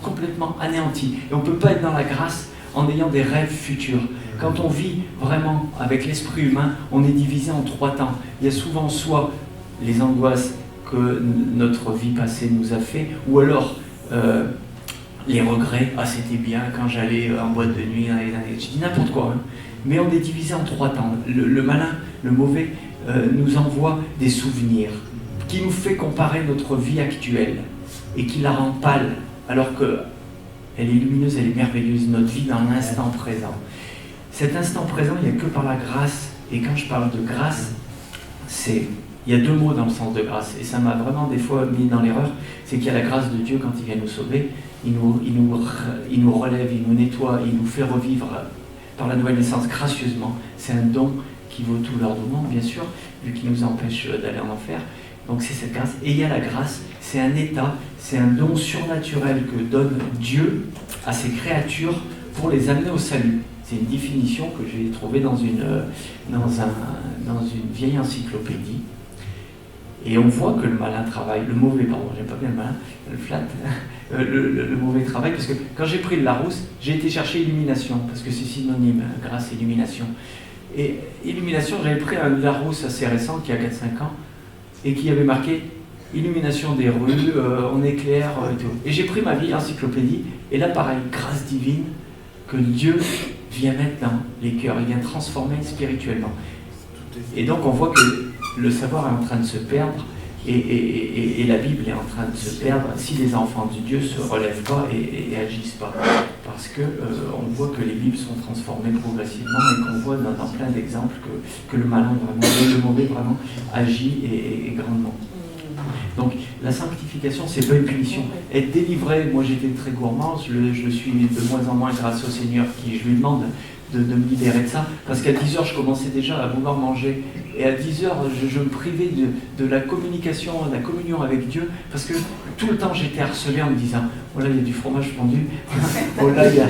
E: complètement anéanti. Et on ne peut pas être dans la grâce en ayant des rêves futurs. Quand on vit vraiment avec l'esprit humain, on est divisé en 3 temps. Il y a souvent soit les angoisses que notre vie passée nous a fait, ou alors les regrets, ah c'était bien quand j'allais en boîte de nuit, je dis n'importe quoi, hein. Mais on est divisé en 3 temps. Le malin, le mauvais, nous envoie des souvenirs, qui nous fait comparer notre vie actuelle, et qui la rend pâle, alors que elle est lumineuse, elle est merveilleuse, notre vie dans l'instant présent. Cet instant présent, il n'y a que par la grâce. Et quand je parle de grâce, il y a deux mots dans le sens de grâce. Et ça m'a vraiment des fois mis dans l'erreur. C'est qu'il y a la grâce de Dieu quand il vient nous sauver. Il nous relève, il nous nettoie, il nous fait revivre par la nouvelle naissance gracieusement. C'est un don qui vaut tout l'or du monde, bien sûr, vu qu'il nous empêche d'aller en enfer. Donc c'est cette grâce. Et il y a la grâce, c'est un état, c'est un don surnaturel que donne Dieu à ses créatures pour les amener au salut. C'est une définition que j'ai trouvée dans une vieille encyclopédie. Et on voit que le malin travaille, le mauvais, pardon, j'aime pas bien le malin, le flat, le mauvais travail, parce que quand j'ai pris le Larousse, j'ai été chercher illumination, parce que c'est synonyme, grâce et illumination. Et illumination, j'avais pris un Larousse assez récent, qui a 4-5 ans, et qui avait marqué illumination des rues, on éclaire, et tout. Et j'ai pris ma vieille encyclopédie, et là pareil, grâce divine, que Dieu vient mettre dans les cœurs, il vient transformer spirituellement. Et donc on voit que le savoir est en train de se perdre et la Bible est en train de se perdre si les enfants de Dieu ne se relèvent pas et agissent pas. Parce qu'on voit que les Bibles sont transformées progressivement et qu'on voit dans plein d'exemples que le malin, vraiment, le mauvais vraiment agit et grandement. Donc la sanctification, c'est pas une punition. Être délivré, moi j'étais très gourmand, je le suis de moins en moins grâce au Seigneur qui je lui demande de me libérer de ça. Parce qu'à 10h, je commençais déjà à vouloir manger. Et à 10h, je me privais de la communication, de la communion avec Dieu. Parce que tout le temps, j'étais harcelé en me disant « Oh là, il y a du fromage fondu. Oh là, il y a...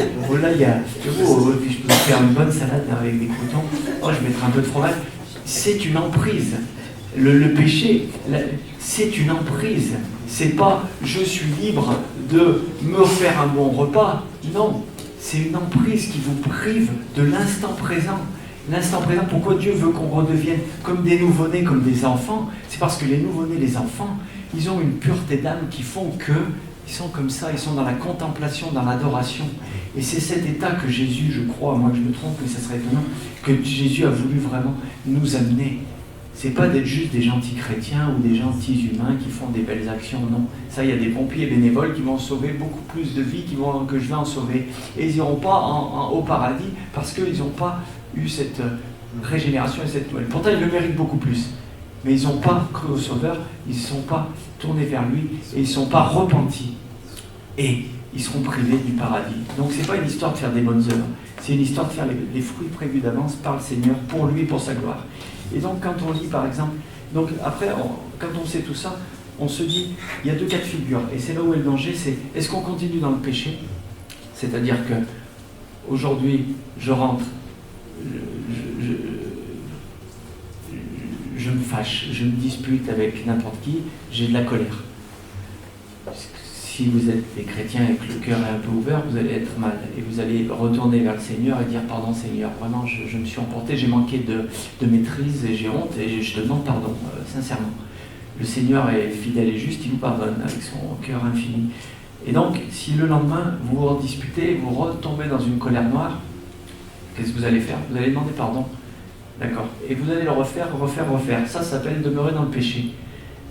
E: puis je peux faire une bonne salade avec des croutons. Oh, je mettrai un peu de fromage. » C'est une emprise. Le péché, c'est une emprise. C'est pas « je suis libre de me faire un bon repas ». Non, c'est une emprise qui vous prive de l'instant présent. L'instant présent, pourquoi Dieu veut qu'on redevienne comme des nouveau-nés, comme des enfants? C'est parce que les nouveau-nés, les enfants, ils ont une pureté d'âme qui font qu'ils sont comme ça, ils sont dans la contemplation, dans l'adoration. Et c'est cet état que Jésus, je crois, moi je me trompe, mais ça serait étonnant, que Jésus a voulu vraiment nous amener. C'est pas d'être juste des gentils chrétiens ou des gentils humains qui font des belles actions, non. Ça, il y a des pompiers bénévoles qui vont sauver beaucoup plus de vies que je vais en sauver. Et ils n'iront pas au paradis parce qu'ils n'ont pas eu cette régénération et cette nouvelle. Pourtant, ils le méritent beaucoup plus. Mais ils n'ont pas cru au Sauveur, ils ne sont pas tournés vers lui et ils ne sont pas repentis. Et ils seront privés du paradis. Donc, ce n'est pas une histoire de faire des bonnes œuvres. C'est une histoire de faire les fruits prévus d'avance par le Seigneur, pour lui et pour sa gloire. Et donc, quand on lit, par exemple, donc après, quand on sait tout ça, on se dit, il y a deux cas de figure. Et c'est là où est le danger, c'est est-ce qu'on continue dans le péché? C'est-à-dire que aujourd'hui, je rentre, je me fâche, je me dispute avec n'importe qui, j'ai de la colère. Si vous êtes des chrétiens et que le cœur est un peu ouvert, vous allez être mal. Et vous allez retourner vers le Seigneur et dire « Pardon Seigneur, vraiment je me suis emporté, j'ai manqué de maîtrise et j'ai honte et je te demande pardon, sincèrement. » Le Seigneur est fidèle et juste, il vous pardonne avec son cœur infini. Et donc, si le lendemain, vous vous redisputez, vous retombez dans une colère noire, qu'est-ce que vous allez faire? Vous allez demander pardon. D'accord. Et vous allez le refaire. Ça s'appelle demeurer dans le péché.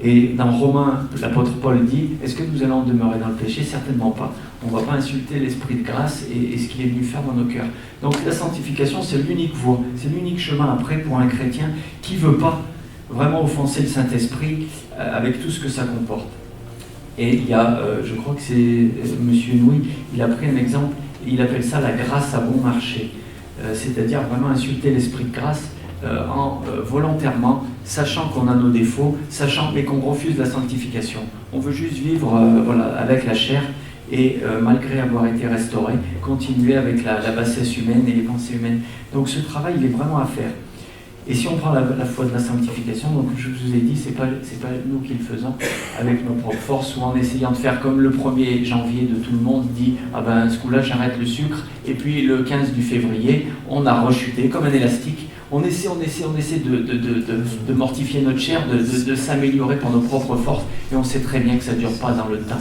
E: Et dans Romains, l'apôtre Paul dit, est-ce que nous allons demeurer dans le péché? Certainement pas. On ne va pas insulter l'Esprit de grâce et ce qu'il est venu faire dans nos cœurs. Donc la sanctification, c'est l'unique voie, c'est l'unique chemin après pour un chrétien qui ne veut pas vraiment offenser le Saint-Esprit avec tout ce que ça comporte. Et il y a, je crois que c'est M. Nouy, il a pris un exemple, il appelle ça la grâce à bon marché. C'est-à-dire vraiment insulter l'Esprit de grâce volontairement, sachant qu'on a nos défauts, sachant mais qu'on refuse la sanctification. On veut juste vivre avec la chair et malgré avoir été restauré, continuer avec la bassesse humaine et les pensées humaines. Donc ce travail, il est vraiment à faire. Et si on prend la foi de la sanctification, donc je vous ai dit, c'est pas nous qui le faisons avec nos propres forces ou en essayant de faire comme le 1er janvier de tout le monde dit « Ah ben, ce coup-là, j'arrête le sucre » et puis le 15 du février, on a rechuté comme un élastique. On essaie de mortifier notre chair, de s'améliorer par nos propres forces et on sait très bien que ça ne dure pas dans le temps.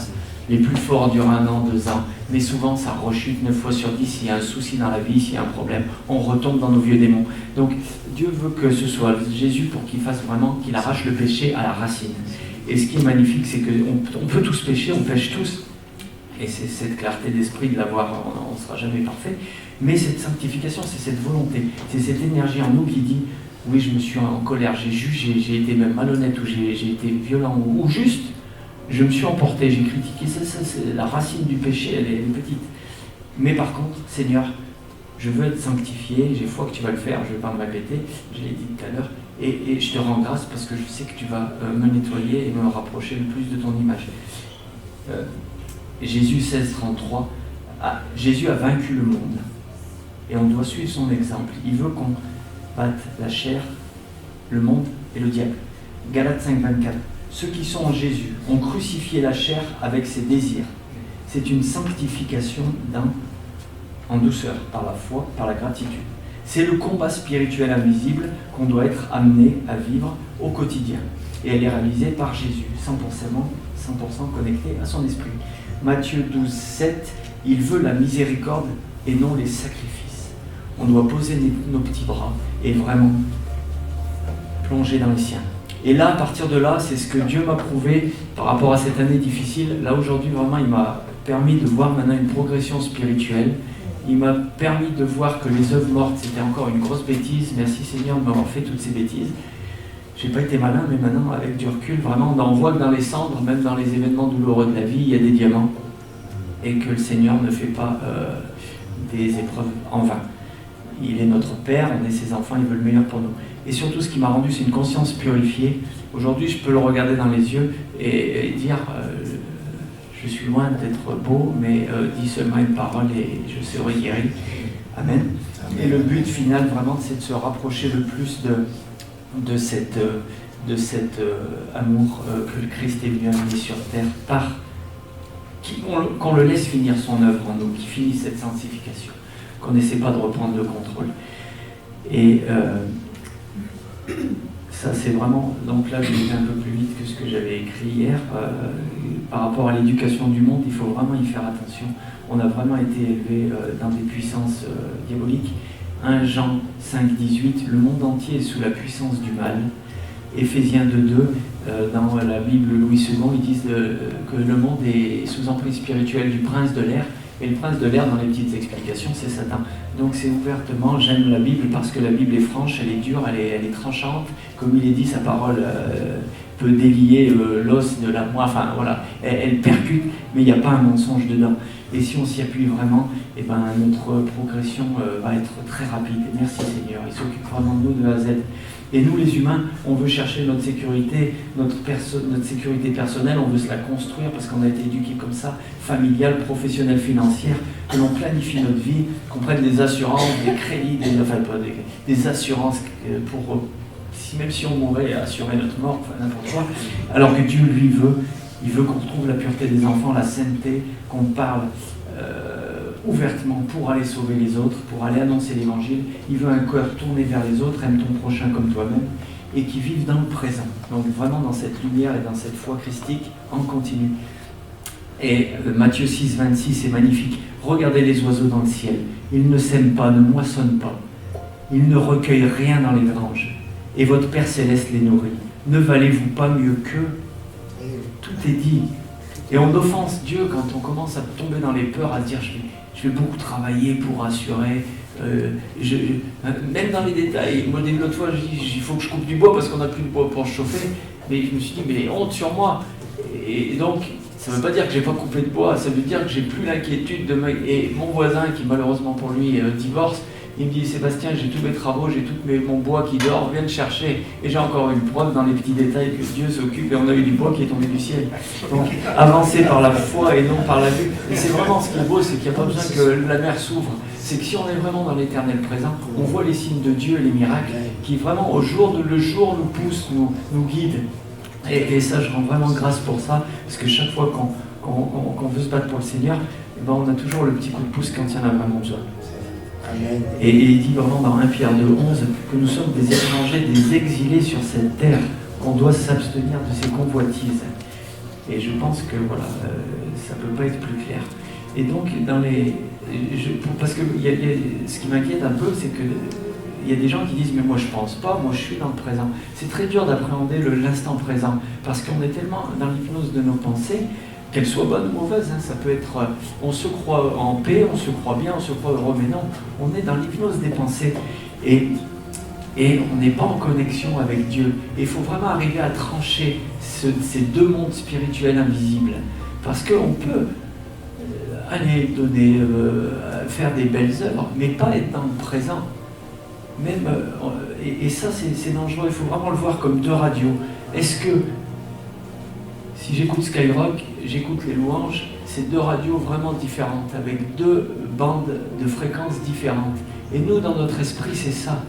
E: Les plus forts durent 1 an, 2 ans, mais souvent ça rechute 9 fois sur 10. S'il y a un souci dans la vie, s'il y a un problème, on retombe dans nos vieux démons. Donc Dieu veut que ce soit Jésus pour qu'il fasse vraiment, qu'il arrache le péché à la racine. Et ce qui est magnifique, c'est qu'on peut tous pécher, on pêche tous. Et c'est cette clarté d'esprit de l'avoir, on ne sera jamais parfait. Mais cette sanctification, c'est cette volonté, c'est cette énergie en nous qui dit, oui, je me suis en colère, j'ai jugé, j'ai été même malhonnête, ou j'ai été violent, ou juste, je me suis emporté, j'ai critiqué. Ça, c'est la racine du péché, elle est petite. Mais par contre, Seigneur, je veux être sanctifié, j'ai foi que tu vas le faire, je ne vais pas me répéter, je l'ai dit tout à l'heure, et je te rends grâce parce que je sais que tu vas me nettoyer et me rapprocher le plus de ton image. Jésus 16,33, Jésus a vaincu le monde et on doit suivre son exemple. Il veut qu'on batte la chair, le monde et le diable. Galates 5,24, ceux qui sont en Jésus ont crucifié la chair avec ses désirs. C'est une sanctification en douceur, par la foi, par la gratitude. C'est le combat spirituel invisible qu'on doit être amené à vivre au quotidien. Et elle est réalisée par Jésus, 100% connecté à son esprit. Matthieu 12,7, il veut la miséricorde et non les sacrifices. On doit poser nos petits bras et vraiment plonger dans les siens. Et là, à partir de là, c'est ce que Dieu m'a prouvé par rapport à cette année difficile. Là, aujourd'hui, vraiment, il m'a permis de voir maintenant une progression spirituelle. Il m'a permis de voir que les œuvres mortes, c'était encore une grosse bêtise. Merci Seigneur de m'avoir fait toutes ces bêtises. J'ai pas été malin, mais maintenant, avec du recul, vraiment, on voit que dans les cendres, même dans les événements douloureux de la vie, il y a des diamants. Et que le Seigneur ne fait pas des épreuves en vain. Il est notre Père, on est ses enfants, il veut le meilleur pour nous. Et surtout, ce qui m'a rendu, c'est une conscience purifiée. Aujourd'hui, je peux le regarder dans les yeux et dire, je suis loin d'être beau, mais dis seulement une parole et je serai guéri. Amen. Et le but final, vraiment, c'est de se rapprocher le plus de cet amour que le Christ est venu amener sur terre, qu'on le laisse finir son œuvre en nous, qui finisse cette sanctification, qu'on n'essaie pas de reprendre le contrôle. Et ça, c'est vraiment... Donc là, je vais un peu plus vite que ce que j'avais écrit hier. Par rapport à l'éducation du monde, il faut vraiment y faire attention. On a vraiment été élevés dans des puissances diaboliques. 1 Jean 5,18, le monde entier est sous la puissance du mal. Éphésiens 2,2, dans la Bible Louis II, ils disent que le monde est sous emprise spirituelle du prince de l'air. Et le prince de l'air, dans les petites explications, c'est Satan. Donc c'est ouvertement, j'aime la Bible parce que la Bible est franche, elle est dure, elle est tranchante. Comme il est dit, sa parole peut délier l'os de la moelle, enfin voilà, elle percute, mais il n'y a pas un mensonge dedans. Et si on s'y appuie vraiment, eh ben, notre progression va être très rapide. Et merci Seigneur, il s'occupe vraiment de nous de A à Z. Et nous les humains, on veut chercher notre sécurité, notre sécurité personnelle, on veut se la construire parce qu'on a été éduqués comme ça, familiale, professionnelle, financière, que l'on planifie notre vie, qu'on prenne des assurances, des crédits, des assurances pour, même si on mourait, assurer notre mort, enfin n'importe quoi. Alors que Dieu, lui, il veut qu'on retrouve la pureté des enfants, la sainteté, qu'on parle ouvertement pour aller sauver les autres, pour aller annoncer l'évangile. Il veut un cœur tourné vers les autres, aime ton prochain comme toi-même, et qui vive dans le présent. Donc vraiment dans cette lumière et dans cette foi christique en continu. Et Matthieu 6,26 est magnifique. Regardez les oiseaux dans le ciel. Ils ne sèment pas, ne moissonnent pas. Ils ne recueillent rien dans les granges. Et votre Père Céleste les nourrit. Ne valez-vous pas mieux qu'eux? Tout est dit. Et on offense Dieu quand on commence à tomber dans les peurs, à se dire je vais beaucoup travailler pour assurer. Même dans les détails, moi l'autre fois je dis il faut que je coupe du bois parce qu'on n'a plus de bois pour chauffer. Mais je me suis dit mais honte sur moi. Et donc ça ne veut pas dire que j'ai pas coupé de bois, ça veut dire que j'ai plus l'inquiétude de et mon voisin qui malheureusement pour lui divorce. Il me dit Sébastien, j'ai tous mes travaux, j'ai tout mon bois qui dort, viens le chercher. Et j'ai encore une preuve dans les petits détails que Dieu s'occupe et on a eu du bois qui est tombé du ciel. Donc avancer par la foi et non par la vue. Et c'est vraiment ce qui est beau, c'est qu'il n'y a pas besoin que la mer s'ouvre. C'est que si on est vraiment dans l'éternel présent, on voit les signes de Dieu et les miracles qui vraiment au jour le jour nous poussent, nous guident. Et ça, je rends vraiment grâce pour ça, parce que chaque fois qu'on veut se battre pour le Seigneur, eh ben, on a toujours le petit coup de pouce quand il y en a vraiment besoin. Et il dit vraiment dans 1 Pierre 2,11 que nous sommes des étrangers, des exilés sur cette terre, qu'on doit s'abstenir de ces convoitises. Et je pense que voilà, ça ne peut pas être plus clair. Et donc, parce que ce qui m'inquiète un peu, c'est qu'il y a des gens qui disent mais moi je pense pas, moi je suis dans le présent. C'est très dur d'appréhender l'instant présent, parce qu'on est tellement dans l'hypnose de nos pensées qu'elle soit bonne ou mauvaise, hein, ça peut être, on se croit en paix, on se croit bien, on se croit heureux, mais non, on est dans l'hypnose des pensées, et on n'est pas en connexion avec Dieu. Et il faut vraiment arriver à trancher ces deux mondes spirituels invisibles, parce qu'on peut aller donner, faire des belles œuvres, mais pas être dans le présent. Même, et ça c'est dangereux, il faut vraiment le voir comme deux radios. Est-ce que si j'écoute Skyrock, j'écoute les louanges, c'est deux radios vraiment différentes, avec deux bandes de fréquences différentes. Et nous, dans notre esprit, c'est ça.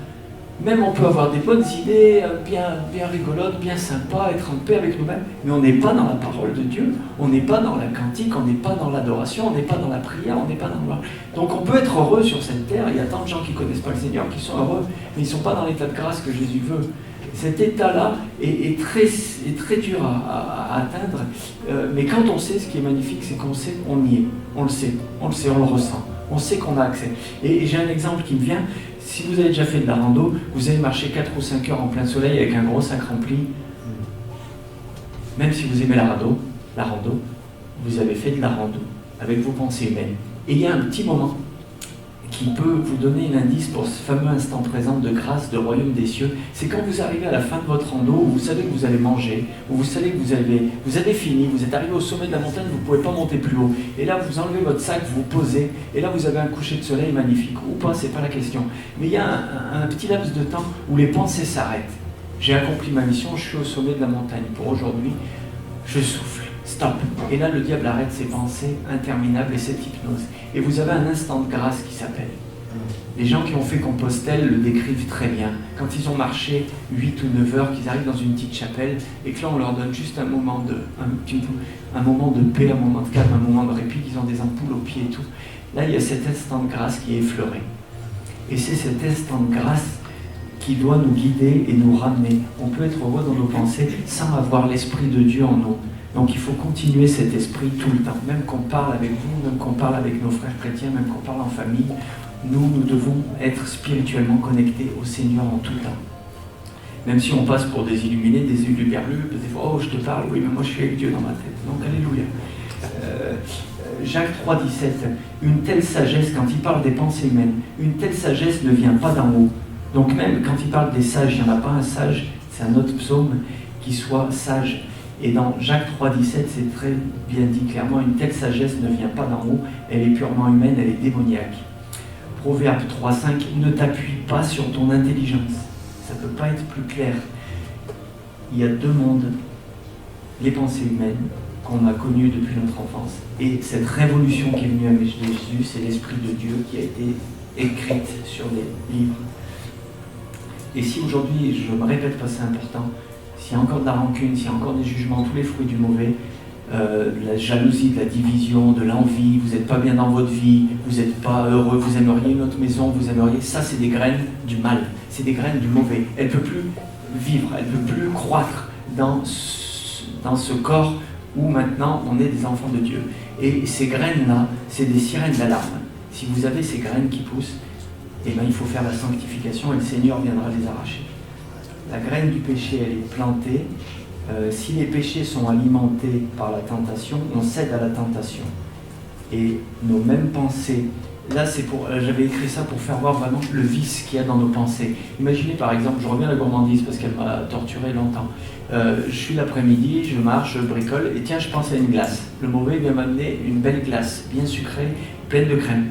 E: Même on peut avoir des bonnes idées, bien rigolotes, bien sympas, être en paix avec nous-mêmes, mais on n'est pas dans la parole de Dieu, on n'est pas dans la cantique, on n'est pas dans l'adoration, on n'est pas dans la prière, on n'est pas dans le... Donc on peut être heureux sur cette terre, il y a tant de gens qui ne connaissent pas le Seigneur, qui sont heureux, mais ils ne sont pas dans l'état de grâce que Jésus veut. Cet état-là est très dur à atteindre, mais quand on sait, ce qui est magnifique, c'est qu'on sait qu'on y est, on le sait, on le ressent, on sait qu'on a accès. Et j'ai un exemple qui me vient. Si vous avez déjà fait de la rando, vous avez marché 4 ou 5 heures en plein soleil avec un gros sac rempli, même si vous aimez la rando, vous avez fait de la rando avec vos pensées humaines. Et il y a un petit moment qui peut vous donner un indice pour ce fameux instant présent de grâce, de royaume des cieux. C'est quand vous arrivez à la fin de votre rando, où vous savez que vous allez manger, où vous savez que vous avez fini, vous êtes arrivé au sommet de la montagne, vous ne pouvez pas monter plus haut. Et là, vous enlevez votre sac, vous posez, et là, vous avez un coucher de soleil magnifique. Ou pas, c'est pas la question. Mais il y a un petit laps de temps où les pensées s'arrêtent. J'ai accompli ma mission, je suis au sommet de la montagne. Pour aujourd'hui, je souffle. Stop. Et là, le diable arrête ses pensées interminables et cette hypnose. Et vous avez un instant de grâce qui s'appelle. Les gens qui ont fait Compostelle le décrivent très bien. Quand ils ont marché 8 ou 9 heures, qu'ils arrivent dans une petite chapelle, et que là, on leur donne juste un moment de paix, un moment de calme, un moment de répit, qu'ils ont des ampoules aux pieds et tout. Là, il y a cet instant de grâce qui est effleuré. Et c'est cet instant de grâce qui doit nous guider et nous ramener. On peut être heureux dans nos pensées sans avoir l'Esprit de Dieu en nous. Donc il faut continuer cet esprit tout le temps. Même qu'on parle avec vous, même qu'on parle avec nos frères chrétiens, même qu'on parle en famille, nous devons être spirituellement connectés au Seigneur en tout temps. Même si on passe pour des illuminés, des huluberlus, des fois, oh je te parle, oui mais moi je suis avec Dieu dans ma tête. Donc alléluia. Jacques 3,17, une telle sagesse, quand il parle des pensées humaines, une telle sagesse ne vient pas d'en haut. Donc même quand il parle des sages, il n'y en a pas un sage, c'est un autre psaume qui soit sage. Et dans Jacques 3,17, c'est très bien dit clairement, une telle sagesse ne vient pas d'en haut, elle est purement humaine, elle est démoniaque. Proverbe 3,5, ne t'appuie pas sur ton intelligence. Ça ne peut pas être plus clair. Il y a deux mondes, les pensées humaines, qu'on a connues depuis notre enfance, et cette révolution qui est venue avec Jésus, c'est l'Esprit de Dieu qui a été écrite sur les livres. Et si aujourd'hui, je me répète pas, c'est important, s'il y a encore de la rancune, s'il y a encore des jugements, tous les fruits du mauvais, de la jalousie, de la division, de l'envie, vous n'êtes pas bien dans votre vie, vous n'êtes pas heureux, vous aimeriez une autre maison, vous aimeriez... Ça, c'est des graines du mal, c'est des graines du mauvais. Elle ne peut plus vivre, elle ne peut plus croître dans ce corps où maintenant on est des enfants de Dieu. Et ces graines-là, c'est des sirènes d'alarme. Si vous avez ces graines qui poussent, eh bien, il faut faire la sanctification et le Seigneur viendra les arracher. La graine du péché, elle est plantée. Si les péchés sont alimentés par la tentation, on cède à la tentation. Et nos mêmes pensées, là j'avais écrit ça pour faire voir vraiment le vice qu'il y a dans nos pensées. Imaginez par exemple, je reviens à la gourmandise parce qu'elle m'a torturé longtemps. Je suis l'après-midi, je marche, je bricole, et tiens, je pense à une glace. Le mauvais vient m'amener une belle glace, bien sucrée, pleine de crème.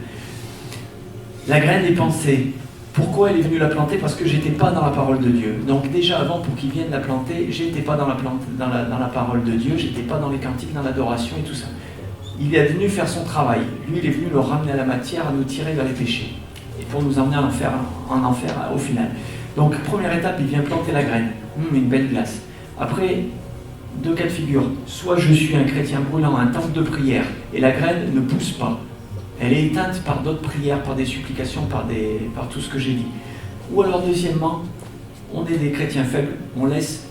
E: La graine est pensée. Pourquoi elle est venue la planter? Parce que j'étais pas dans la parole de Dieu. Donc déjà avant, pour qu'il vienne la planter, j'étais pas dans la parole de Dieu, j'étais pas dans les cantiques, dans l'adoration et tout ça. Il est venu faire son travail. Lui, il est venu le ramener à la matière, à nous tirer vers les péchés. Et pour nous emmener en enfer au final. Donc première étape, il vient planter la graine. Une belle glace. Après, deux cas de figure. Soit je suis un chrétien brûlant, un temple de prière, et la graine ne pousse pas. Elle est éteinte par d'autres prières, par des supplications, par tout ce que j'ai dit. Ou alors deuxièmement, on est des chrétiens faibles, on laisse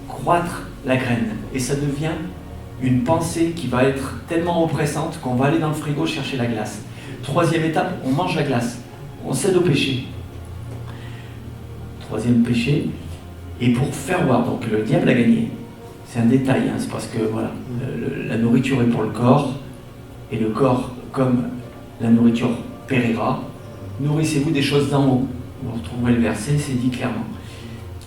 E: croître la graine. Et ça devient une pensée qui va être tellement oppressante qu'on va aller dans le frigo chercher la glace. Troisième étape, on mange la glace. On cède au péché. Troisième péché. Et pour faire voir, donc le diable a gagné. C'est un détail, hein, c'est parce que voilà, la nourriture est pour le corps, et le corps, comme la nourriture périra, nourrissez-vous des choses d'en haut. Vous retrouverez le verset, c'est dit clairement.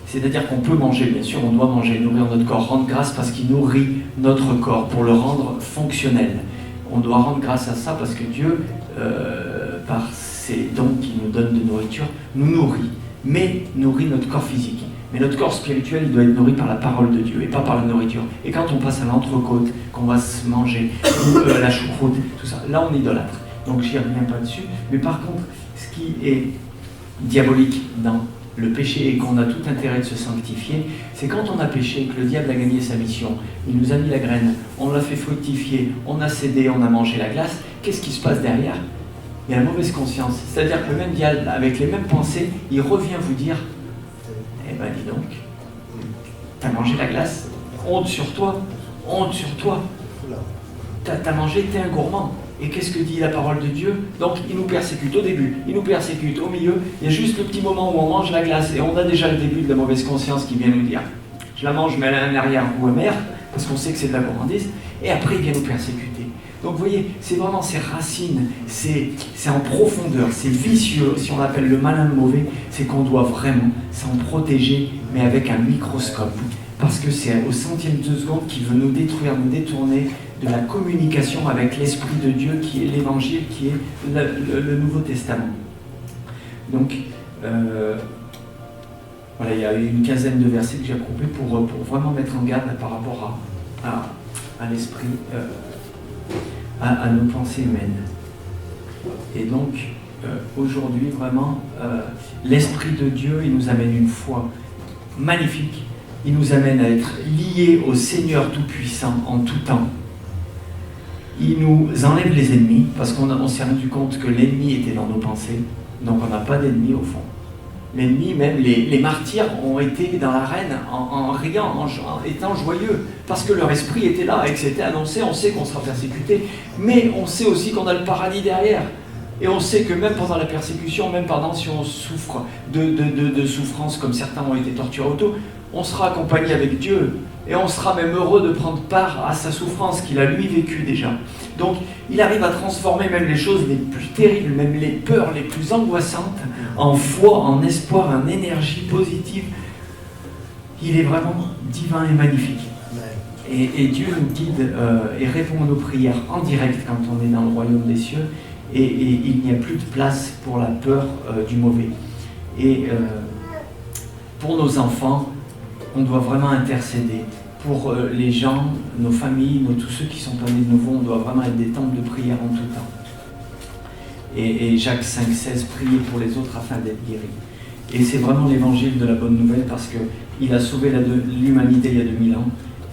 E: C'est-à-dire qu'on peut manger, bien sûr, on doit manger, nourrir notre corps, rendre grâce parce qu'il nourrit notre corps pour le rendre fonctionnel. On doit rendre grâce à ça parce que Dieu, par ses dons qu'il nous donne de nourriture, nous nourrit, mais nourrit notre corps physique. Mais notre corps spirituel, il doit être nourri par la parole de Dieu et pas par la nourriture. Et quand on passe à l'entrecôte, qu'on va se manger, ou la choucroute, tout ça, là on idolâtre. Donc j'y reviens pas dessus. Mais par contre, ce qui est diabolique dans le péché et qu'on a tout intérêt de se sanctifier, c'est quand on a péché, que le diable a gagné sa mission, il nous a mis la graine, on l'a fait fructifier, on a cédé, on a mangé la glace, qu'est-ce qui se passe derrière? Il y a la mauvaise conscience. C'est-à-dire que le même diable, avec les mêmes pensées, il revient vous dire, eh ben dis donc, t'as mangé la glace, honte sur toi, t'as mangé, t'es un gourmand. Et qu'est-ce que dit la parole de Dieu? Donc il nous persécute au début, il nous persécute au milieu, il y a juste le petit moment où on mange la glace et on a déjà le début de la mauvaise conscience qui vient nous dire je la mange mais elle a un arrière-goût amer, parce qu'on sait que c'est de la gourmandise, et après il vient nous persécuter. Donc vous voyez, c'est vraiment ces racines, c'est en profondeur, c'est vicieux, si on appelle le malin le mauvais, c'est qu'on doit vraiment s'en protéger, mais avec un microscope. Parce que c'est au centième de seconde qu'il veut nous détruire, nous détourner de la communication avec l'Esprit de Dieu, qui est l'Évangile, qui est le Nouveau Testament. Donc, voilà, il y a une quinzaine de versets que j'ai groupés pour vraiment mettre en garde par rapport à l'esprit, à nos pensées humaines. Et donc, aujourd'hui, vraiment, l'Esprit de Dieu, il nous amène une foi magnifique. Il nous amène à être liés au Seigneur Tout-Puissant en tout temps. Il nous enlève les ennemis, parce qu'on s'est rendu compte que l'ennemi était dans nos pensées, donc on n'a pas d'ennemi au fond. L'ennemi, même les martyrs, ont été dans l'arène en riant, en étant joyeux, parce que leur esprit était là et que c'était annoncé. On sait qu'on sera persécuté, mais on sait aussi qu'on a le paradis derrière. Et on sait que même pendant la persécution, même pendant si on souffre de souffrances comme certains ont été torturés auto, on sera accompagné avec Dieu et on sera même heureux de prendre part à sa souffrance qu'il a lui vécue déjà. Donc il arrive à transformer même les choses les plus terribles, même les peurs les plus angoissantes en foi, en espoir, en énergie positive. Il est vraiment divin et magnifique. Et Dieu nous guide et répond à nos prières en direct quand on est dans le royaume des cieux. Et il n'y a plus de place pour la peur du mauvais. Et pour nos enfants, on doit vraiment intercéder. Pour les gens, nos familles, tous ceux qui sont pas nés de nouveau, on doit vraiment être des temples de prière en tout temps. Et Jacques 5,16, prier pour les autres afin d'être guéris. Et c'est vraiment l'évangile de la bonne nouvelle parce qu'il a sauvé l'humanité il y a 2000 ans.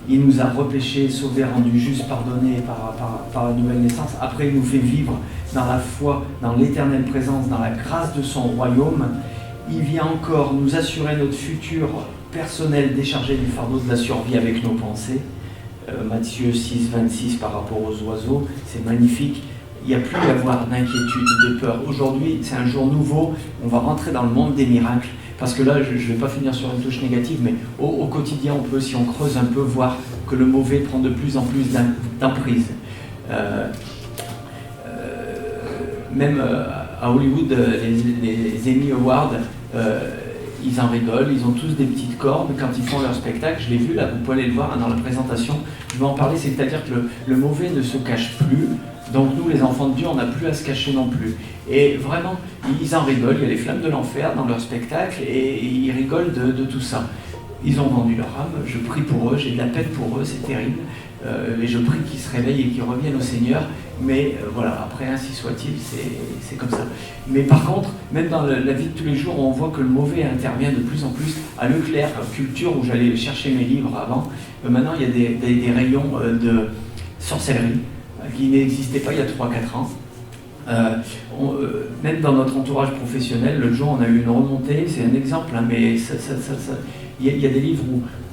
E: Il nous a repêchés, sauvés, rendus justes, pardonnés par la nouvelle naissance. Après, il nous fait vivre dans la foi, dans l'éternelle présence, dans la grâce de son royaume. Il vient encore nous assurer notre futur personnel déchargé du fardeau de la survie avec nos pensées. Matthieu 6, 26 par rapport aux oiseaux, c'est magnifique. Il n'y a plus à avoir d'inquiétude, de peur. Aujourd'hui, c'est un jour nouveau. On va rentrer dans le monde des miracles. Parce que là, je ne vais pas finir sur une touche négative, mais au quotidien, on peut, si on creuse un peu, voir que le mauvais prend de plus en plus d'emprise. Même à Hollywood, les Emmy Awards, ils en rigolent, ils ont tous des petites cordes quand ils font leur spectacle. Je l'ai vu, là, vous pouvez aller le voir dans la présentation. Je vais en parler, c'est-à-dire que le mauvais ne se cache plus. Donc nous, les enfants de Dieu, on n'a plus à se cacher non plus. Et vraiment, ils en rigolent, il y a les flammes de l'enfer dans leur spectacle, et ils rigolent de tout ça. Ils ont vendu leur âme, je prie pour eux, j'ai de la peine pour eux, c'est terrible. Et je prie qu'ils se réveillent et qu'ils reviennent au Seigneur. Mais voilà, après, ainsi soit-il, c'est comme ça. Mais par contre, même dans la vie de tous les jours, on voit que le mauvais intervient de plus en plus. À Leclerc, culture, où j'allais chercher mes livres avant, maintenant il y a des rayons de sorcellerie qui n'existaient pas il y a 3-4 ans. Même dans notre entourage professionnel, le jour on a eu une remontée, c'est un exemple, hein, mais il y a des livres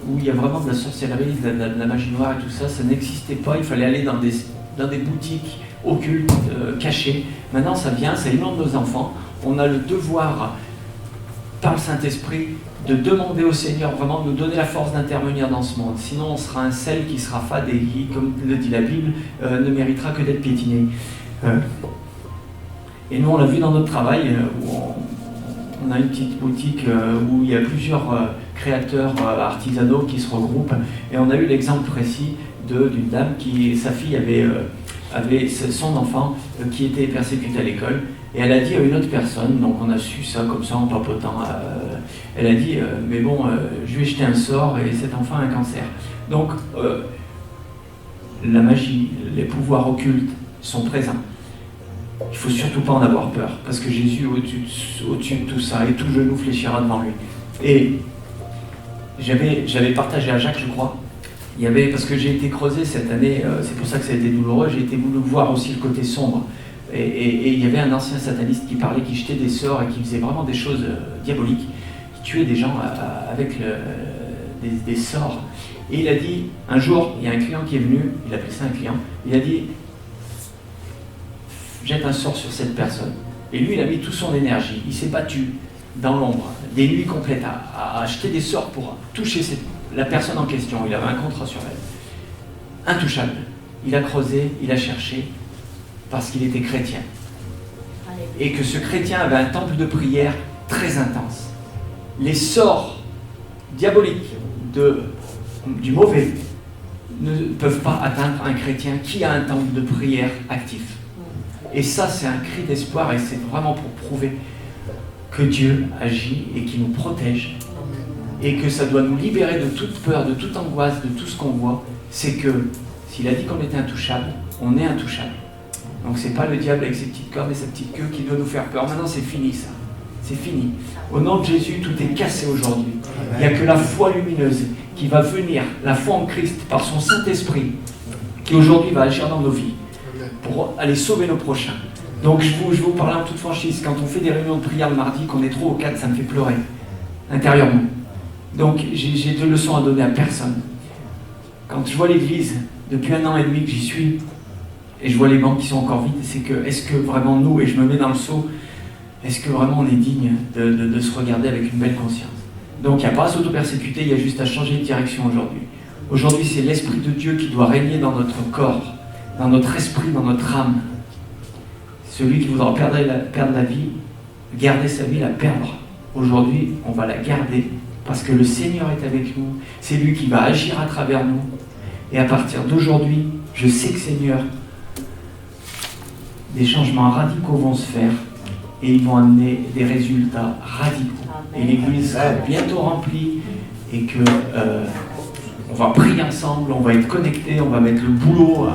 E: où il y a vraiment de la sorcellerie, de la magie noire et tout ça, ça n'existait pas, il fallait aller dans des boutiques occultes, cachées. Maintenant ça vient, ça inonde nos enfants, on a le devoir par le Saint-Esprit, de demander au Seigneur vraiment de nous donner la force d'intervenir dans ce monde. Sinon, on sera un sel qui sera fade et qui, comme le dit la Bible, ne méritera que d'être piétiné. Et nous, on l'a vu dans notre travail, où on a une petite boutique où il y a plusieurs créateurs artisanaux qui se regroupent. Et on a eu l'exemple précis d'une dame qui, sa fille avait son enfant qui était persécuté à l'école. Et elle a dit à une autre personne, donc on a su ça comme ça en papotant, elle a dit mais bon, je lui ai jeté un sort et cet enfant a un cancer. Donc la magie, les pouvoirs occultes sont présents. Il ne faut surtout pas en avoir peur, parce que Jésus est au-dessus de tout ça, et tout genou fléchira devant lui. Et j'avais partagé à Jacques, je crois, parce que j'ai été creusé cette année, c'est pour ça que ça a été douloureux, j'ai été voulu voir aussi le côté sombre. Et il y avait un ancien sataniste qui parlait, qui jetait des sorts et qui faisait vraiment des choses diaboliques, qui tuait des gens avec des sorts. Et il a dit, un jour, il y a un client qui est venu, il appelait ça un client, il a dit, jette un sort sur cette personne. Et lui, il a mis toute son énergie, il s'est battu dans l'ombre, des nuits complètes, à jeter des sorts pour toucher la personne en question. Il avait un contrat sur elle. Intouchable. Il a creusé, il a cherché, parce qu'il était chrétien. Et que ce chrétien avait un temple de prière très intense. Les sorts diaboliques du mauvais ne peuvent pas atteindre un chrétien qui a un temple de prière actif. Et ça, c'est un cri d'espoir et c'est vraiment pour prouver que Dieu agit et qu'il nous protège et que ça doit nous libérer de toute peur, de toute angoisse, de tout ce qu'on voit. C'est que s'il a dit qu'on était intouchable, on est intouchable. Donc c'est pas le diable avec ses petites cornes et sa petite queue qui doit nous faire peur. Maintenant c'est fini ça. C'est fini. Au nom de Jésus, tout est cassé aujourd'hui. Il n'y a que la foi lumineuse qui va venir, la foi en Christ par son Saint-Esprit, qui aujourd'hui va agir dans nos vies pour aller sauver nos prochains. Donc je vais vous parler en toute franchise. Quand on fait des réunions de prière le mardi, qu'on est 3 ou 4, ça me fait pleurer intérieurement. Donc j'ai 2 leçons à donner à personne. Quand je vois l'église, depuis 1 an et demi que j'y suis, et je vois les bancs qui sont encore vides, c'est que, est-ce que vraiment nous, et je me mets dans le seau, est-ce que vraiment on est digne de se regarder avec une belle conscience? Donc il n'y a pas à s'auto-persécuter, il y a juste à changer de direction aujourd'hui. Aujourd'hui, c'est l'Esprit de Dieu qui doit régner dans notre corps, dans notre esprit, dans notre âme. Celui qui voudra perdre la vie, garder sa vie, la perdre. Aujourd'hui, on va la garder parce que le Seigneur est avec nous. C'est lui qui va agir à travers nous. Et à partir d'aujourd'hui, je sais que Seigneur, des changements radicaux vont se faire et ils vont amener des résultats radicaux. Et l'église sera bientôt remplie et que on va prier ensemble, on va être connectés, on va mettre le boulot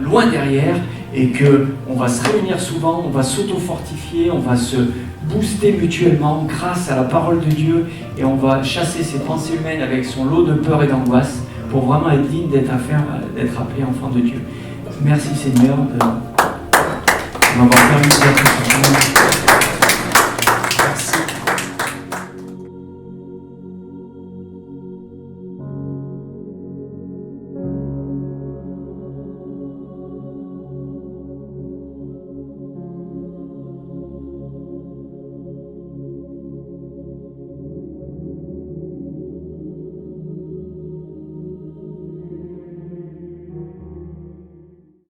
E: loin derrière et qu'on va se réunir souvent, on va s'auto-fortifier, on va se booster mutuellement grâce à la parole de Dieu et on va chasser ses pensées humaines avec son lot de peur et d'angoisse pour vraiment être digne d'être appelé enfant de Dieu. Merci Seigneur de m'avoir permis d'être